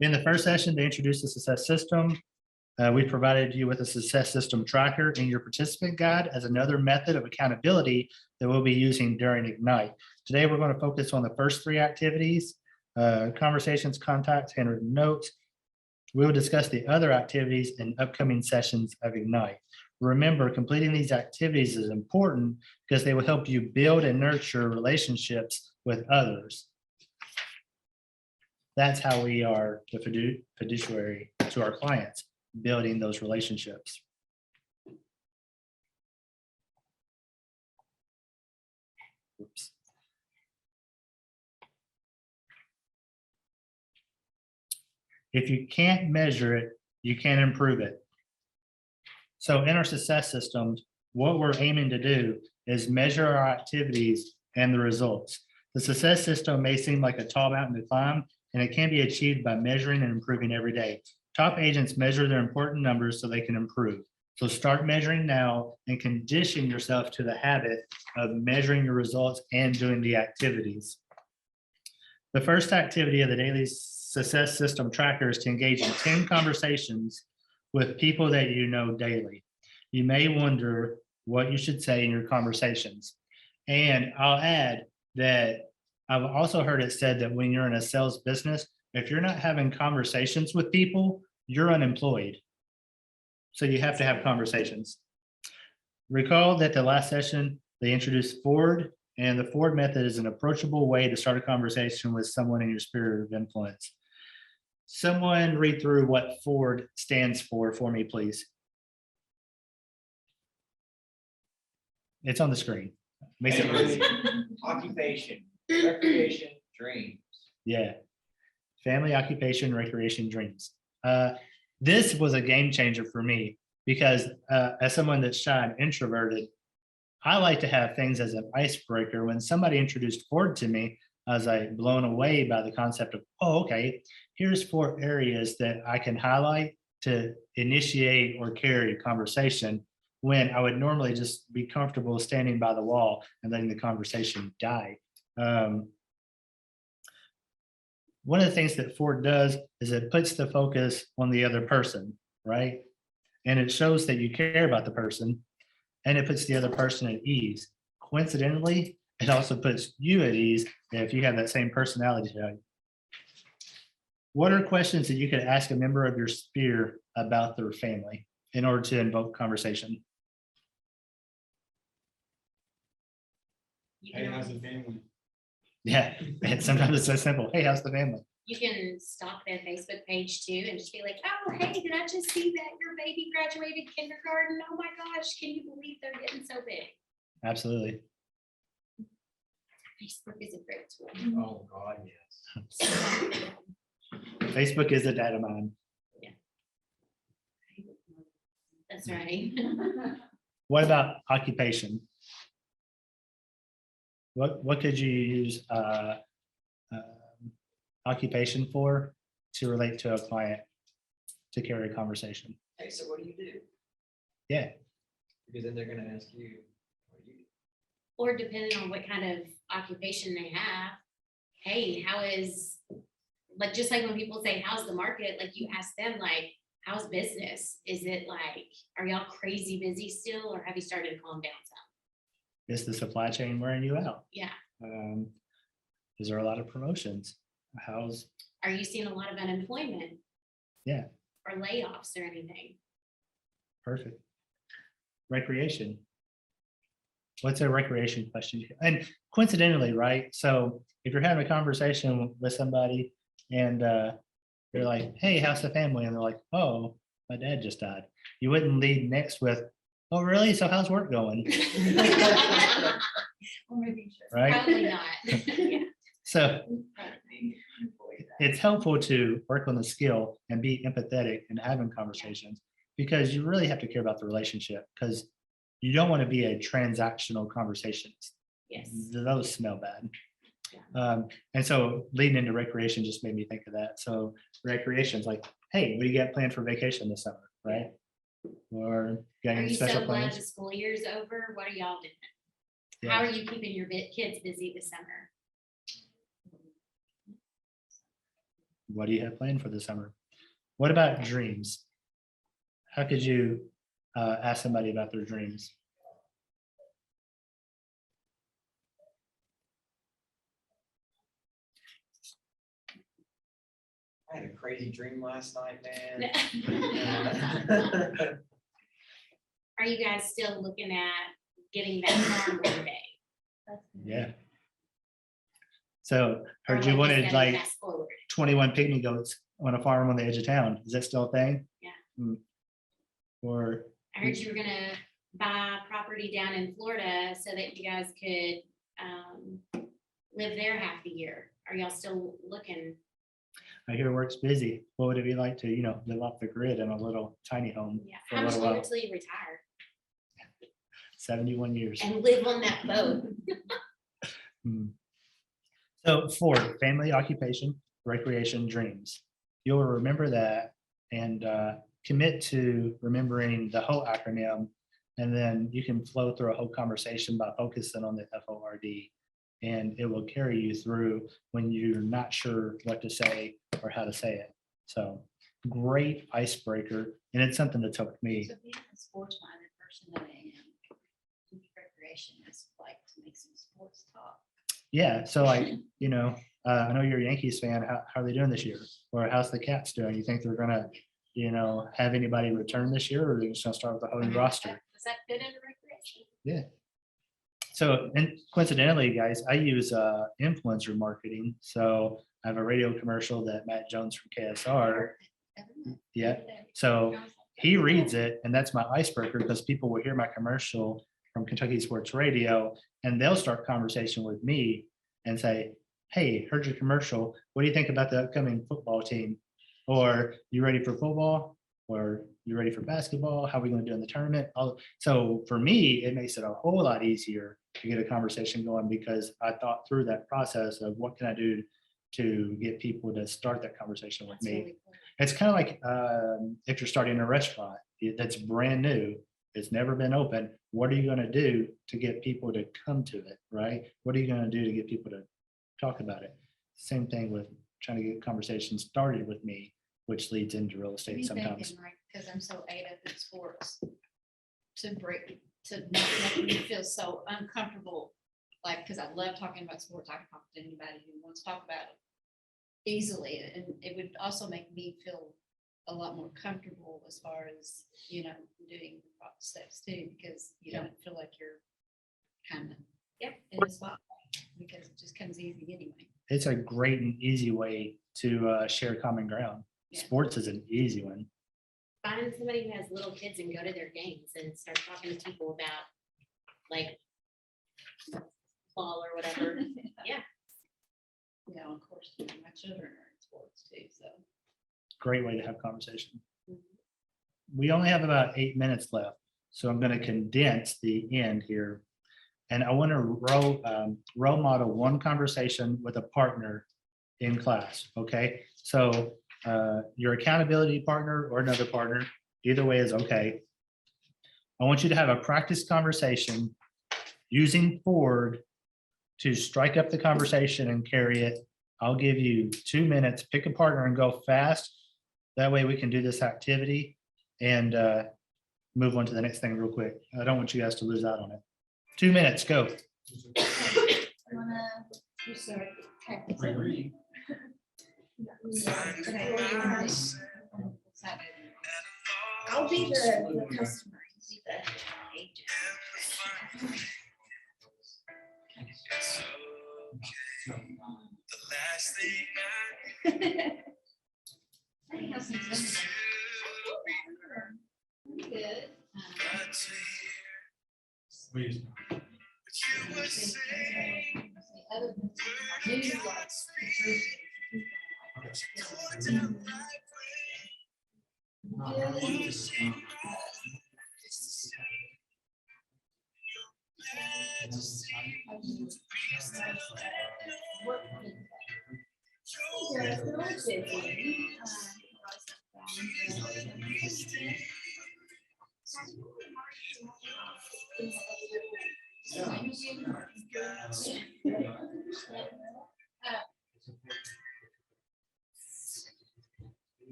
In the first session, to introduce the success system, we provided you with a success system tracker in your participant guide as another method of accountability that we'll be using during Ignite. Today, we're going to focus on the first 3 activities, conversations, contacts, handwritten notes. We will discuss the other activities in upcoming sessions of Ignite. Remember, completing these activities is important because they will help you build and nurture relationships with others. That's how we are the fiduciary to our clients, building those relationships. Oops. If you can't measure it, you can't improve it. So in our success systems, what we're aiming to do is measure our activities and the results. The success system may seem like a tall mountain to climb, and it can be achieved by measuring and improving every day. Top agents measure their important numbers so they can improve. So start measuring now and condition yourself to the habit of measuring your results and doing the activities. The first activity of the daily success system tracker is to engage in 10 conversations with people that you know daily. You may wonder what you should say in your conversations. And I'll add that I've also heard it said that when you're in a sales business, if you're not having conversations with people, you're unemployed. So you have to have conversations. Recall that the last session, they introduced Ford, and the Ford method is an approachable way to start a conversation with someone in your sphere of influence. Someone read through what Ford stands for me, please. It's on the screen. Makes it easy. Occupation, recreation, dreams. Yeah. Family, occupation, recreation, dreams. This was a game changer for me Because as someone that's shy and introverted, I like to have things as an icebreaker. When somebody introduced Ford to me, I was like blown away by the concept of, oh, okay, here's 4 areas that I can highlight to initiate or carry conversation, when I would normally just be comfortable standing by the wall and letting the conversation die. One of the things that Ford does is it puts the focus on the other person, right? And it shows that you care about the person, and it puts the other person at ease. Coincidentally, it also puts you at ease if you have that same personality type. What are questions that you could ask a member of your sphere about their family in order to invoke conversation? You Hey, can, how's the family? Yeah, and sometimes it's so simple. Hey, how's the family? you can stalk their Facebook page too and just be like, oh, hey, did I just see that your baby graduated kindergarten? Oh my gosh, can you believe they're getting so big? Absolutely. Facebook is a great tool. Oh, God, yes. Facebook is a data mine. That's right. What about occupation? What could you use occupation for to relate to a client to carry a conversation? Hey, so what do you do? Yeah, Because then they're gonna ask you, what do you do? Or depending on what kind of occupation they have, hey, how is, like, just like when people say, how's the market? Like, you ask them, like, how's business? Is it like, are y'all crazy busy still, or have you started to calm down some? is the supply chain wearing you out? Yeah. Is there a lot of promotions? Are you seeing a lot of unemployment Yeah, or layoffs or anything? perfect. Recreation. What's a recreation question? And coincidentally, right? So if you're having a conversation with somebody and you're like, hey, how's the family? And they're like, oh, my dad just died. You wouldn't lead next with, oh, really? So how's work going? Right? Probably not. Yeah. So it's helpful to work on the skill and be empathetic and having conversations, because you really have to care about the relationship, because you don't want to be a transactional conversationist. Yes. Those smell bad. And so leading into recreation just made me think of that. So recreation's like, hey, what do you got planned for vacation this summer, right? Or got Are any you special so glad plans? the school year's over? What are y'all doing? How are you keeping your kids busy this summer? What do you have planned for the summer? What about dreams? How could you ask somebody about their dreams? I had a crazy dream last night, man. Are you guys still looking at getting that farm one day? Yeah. So Or heard you like wanted instead of like fast forward? 21 pygmy goats on a farm on the edge of town. Is that still a thing? Yeah. Or I heard you were gonna buy property down in Florida so that you guys could live there half the year. Are y'all still looking? I hear work's busy. What would it be like to, live off the grid in a little tiny home Yeah. for How a much little longer while? till you retire 71 years. and live on that boat? So for family, occupation, recreation, dreams, you'll remember that and commit to remembering the whole acronym. And then you can flow through a whole conversation by focusing on the FORD. And it will carry you through when you're not sure what to say or how to say it. So great icebreaker. And it's something that took me. So being a sports-minded person that I am, recreation is like to make some sports talk. Yeah, so like, I know you're a Yankees fan. How are they doing this year? Or how's the Cats doing? You think they're gonna, have anybody return this year, or are they just gonna start with a whole new roster? Does that fit into recreation? Yeah. So, and coincidentally, guys, I use influencer marketing. So I have a radio commercial that Matt Jones from KSR. Yeah. So he reads it, and that's my icebreaker, because people will hear my commercial from Kentucky Sports Radio, and they'll start conversation with me and say, hey, heard your commercial. What do you think about the upcoming football team? Or you ready for football? or you ready for basketball? How are we gonna do in the tournament? So for me, it makes it a whole lot easier to get a conversation going because I thought through that process of what can I do to get people to start that conversation with me. It's kind of like if you're starting a restaurant that's brand new, it's never been open. What are you going to do to get people to come to it, right? What are you going to do to get people to talk about it? Same thing with trying to get conversations started with me, which leads into real estate sometimes. Because I'm so ate up in sports, to make me feel so uncomfortable, like, because I love talking about sports. I can talk to anybody who wants to talk about it easily, and it would also make me feel a lot more comfortable as far as, you know, doing the proper steps too, because you don't feel like you're kind of in a spot, because it just comes easy anyway. It's a great and easy way to share common ground. Sports is an easy one. Find somebody who has little kids and go to their games and start talking to people about like ball or whatever. Yeah. Yeah, of course, my children are in sports too, so. Great way to have conversation. We only have about 8 minutes left, so I'm going to condense the end here. And I want to role model one conversation with a partner in class, okay? So your accountability partner or another partner, either way is okay. I want you to have a practice conversation using Ford to strike up the conversation and carry it. I'll give you 2 minutes, pick a partner and go fast. That way we can do this activity and move on to the next thing real quick. I don't want you guys to lose out on it. 2 minutes, go. I'll be the customer. You be the agent. Good.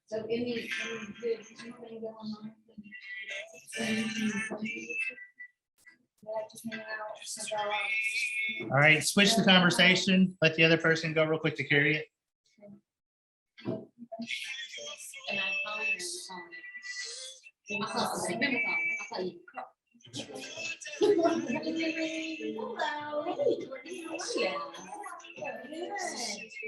So any good thing going on? All right, switch the conversation. Let the other person go real quick to carry it. And I call you. I'll call you. I'll call you. Hello. Hey, Courtney, how are you? Good.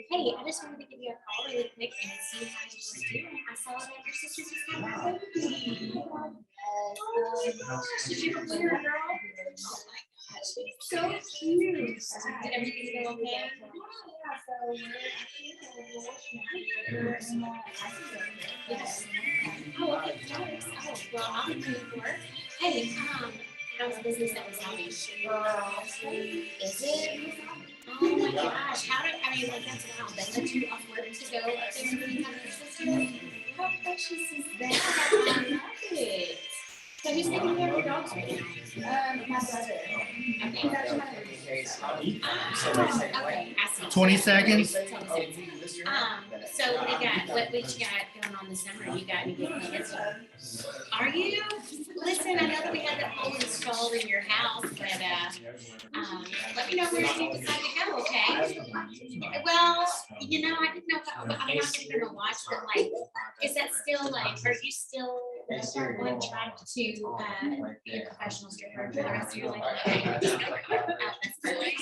Hey, I just wanted to give you a call really quick and see how you're just doing. I saw that your sister just had a baby. Did you have her girl? So cute. Did everything go okay? Yes. Oh, okay. Nice. Oh, well, I'll be praying for her. Hey, how's business at Wasabi? Is it? Oh my gosh, I mean, like, that's wild. They let you off work to go up there and really have your sister? How precious is that? I love it. So who's taking care of your dogs right now? My brother. Okay. He's actually my baby. Okay, I see. 20 seconds. So what do you got? What you got going on this summer? You got any big plans? Are you? Listen, I know that we had that pole installed in your house, but let me know where you decide to go, okay? Well, you know, I didn't know if I'm not if you're gonna watch, but like, is that still like, are you still on track to be a professional stripper for the rest of your life? Oh, that's perfect.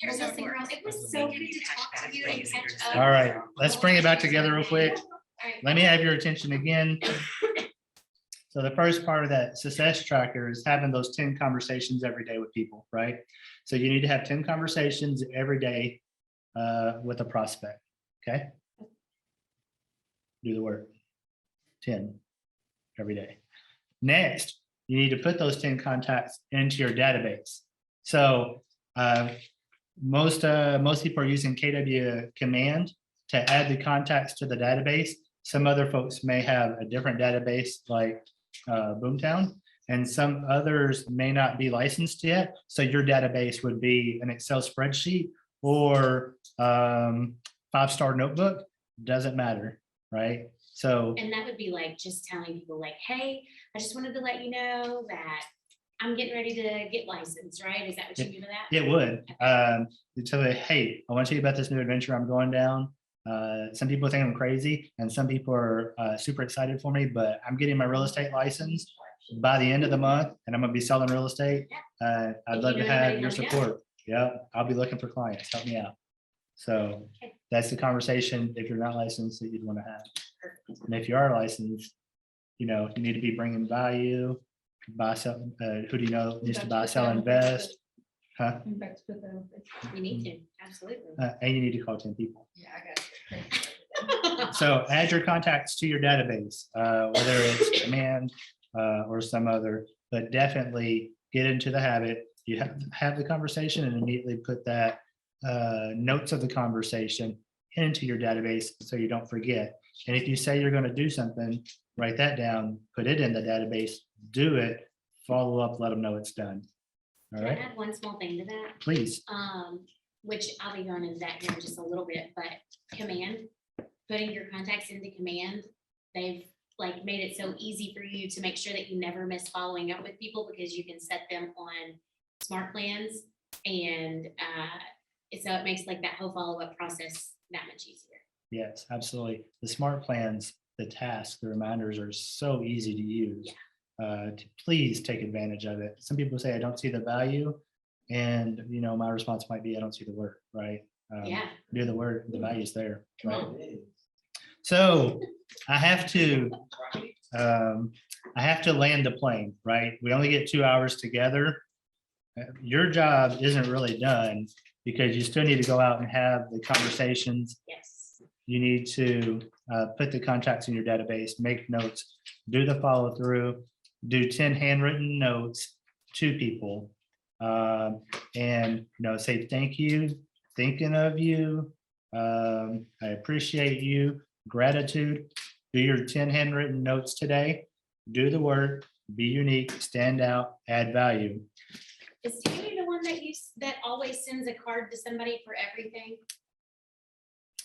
Here's Well, how it listen, girl, works. it was so good to talk to you and catch up. All right, let's bring it back together real quick. All right. Let me have your attention again. So the first part of that success tracker is having those 10 conversations every day with people, right? So you need to have 10 conversations every day with a prospect, okay? Do the work. 10 every day. Next, you need to put those 10 contacts into your database. So most people are using KW command to add the contacts to the database. Some other folks may have a different database like Boomtown, and some others may not be licensed yet. So your database would be an Excel spreadsheet or 5-star notebook, doesn't matter, right? So And that would be like just telling people like, hey, I just wanted to let you know that I'm getting ready to get licensed, right? Is that what you do to that? it would. You tell me, hey, I want to tell you about this new adventure I'm going down. Some people think I'm crazy and some people are super excited for me, but I'm getting my real estate license by the end of the month and I'm gonna be selling real estate. I'd love to have your support. Yeah, I'll be looking for clients. Help me out. So that's the conversation, if you're not licensed, that you'd want to have. And if you are licensed, you know, you need to be bringing value, buy, sell, who do you know needs to buy, sell, invest? Huh? You need to, absolutely. And you need to call 10 people. Yeah, I got it. So add your contacts to your database, whether it's command or some other, but definitely get into the habit. You have the conversation and immediately put that notes of the conversation into your database so you don't forget. And if you say you're going to do something, write that down, put it in the database, do it, follow up, let them know it's done. All Can I right, add one small thing to that? please. Which I'll be going into that here in just a little bit, but command, putting your contacts into command, they've like made it so easy for you to make sure that you never miss following up with people because you can set them on smart plans. And so it makes like that whole follow-up process that much easier. Yes, absolutely. The smart plans, the tasks, the reminders are so easy to use. Please take advantage of it. Some people say, I don't see the value. And, you know, my response might be, I don't see the work, right? Yeah. Do the work, the value's there, right? So I have to land the plane, right? We only get 2 hours together. Your job isn't really done because you still need to go out and have the conversations. Yes. You need to put the contacts in your database, make notes, do the follow through, do 10 handwritten notes to people. And, you know, say, thank you, thinking of you. I appreciate you, gratitude. Do your 10 handwritten notes today, do the work, be unique, stand out, add value. Is Tammy the one that always sends a card to somebody for everything?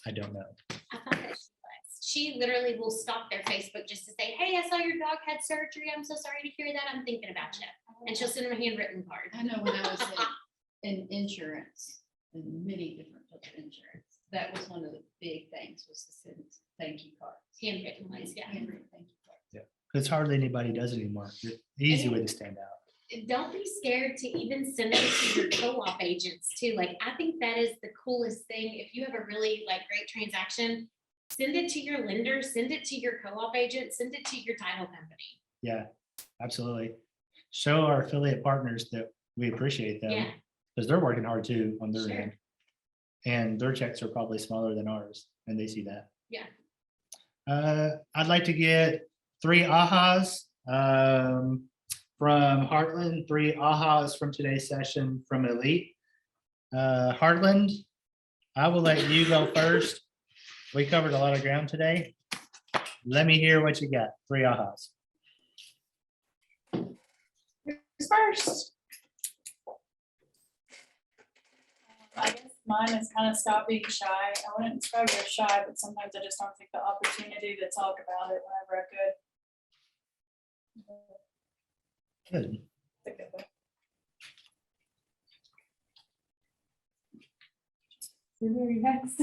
I don't know. I thought that she was. She literally will stop their Facebook just to say, hey, I saw your dog had surgery. I'm so sorry to hear that. I'm thinking about you. And she'll send them a handwritten card. I know when I was in insurance, in many different types of insurance, that was one of the big things was to send thank you cards. Handwritten ones, yeah. Handwritten thank you cards. Yeah, because hardly anybody does it anymore. It's an easy way to stand out. Don't be scared to even send it to your co-op agents too. Like, I think that is the coolest thing. If you have a really like great transaction, send it to your lender, send it to your co-op agent, send it to your title company. Yeah, absolutely. Show our affiliate partners that we appreciate them. Yeah. Because they're working hard too on their Sure. end. And their checks are probably smaller than ours, and they see that. Yeah. I'd like to get 3 ahas from Heartland, 3 ahas from today's session from Elite. Heartland, I will let you go first. We covered a lot of ground today. Let me hear what you got. 3 ahas. Who's first? I guess mine is kind of stop being shy. I wouldn't describe you as shy, but sometimes I just don't take the opportunity to talk about it whenever I could. Good. It's a good one. Who are you next?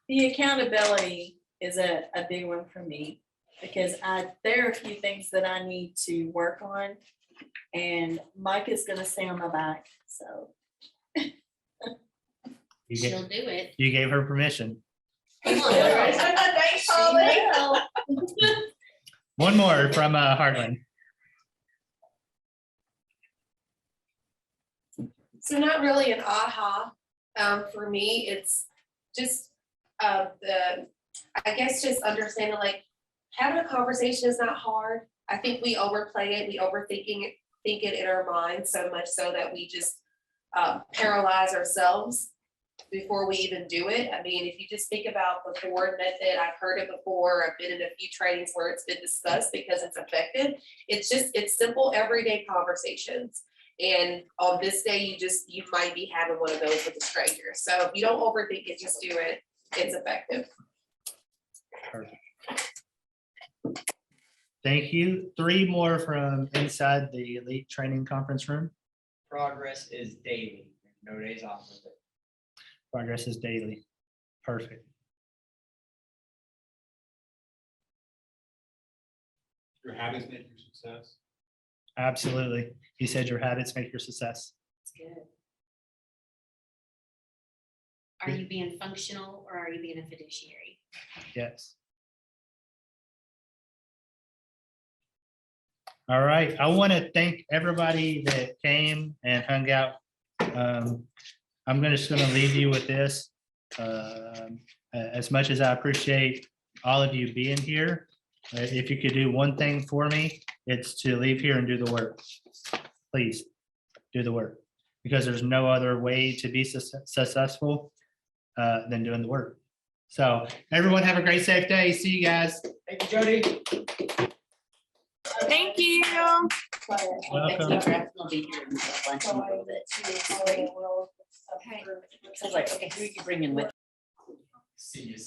The accountability is a big one for me because there are a few things that I need to work on And Mike is gonna stay on my back, so. You She'll gave, do it. you gave her permission. Thanks, Holly. One more from Heartland. So not really an aha. For me, it's just I guess just understanding like having a conversation is not hard. I think we overplay it, we think it in our minds so much so that we just paralyze ourselves before we even do it. I mean, if you just think about the Ford method, I've heard it before. I've been in a few trainings where it's been discussed because it's effective. It's simple everyday conversations. And on this day, you might be having one of those with a stranger. So if you don't overthink it, just do it. It's effective. Perfect. Thank you. 3 more from inside the Elite Training Conference Room. Progress is daily, no days off of it. Progress is daily. Perfect. Your habits make your success. Absolutely. He said your habits make your success. It's good. Are you being functional or are you being a fiduciary? Yes. All right. I want to thank everybody that came and hung out. I'm just going to leave you with this. As much as I appreciate all of you being here, if you could do one thing for me, it's to leave here and do the work. Please do the work, because there's no other way to be successful than doing the work. So everyone have a great, safe day. See you guys. Thank you, Jody. Thank you. Welcome. Okay. Like, okay, who you bringing with? See you.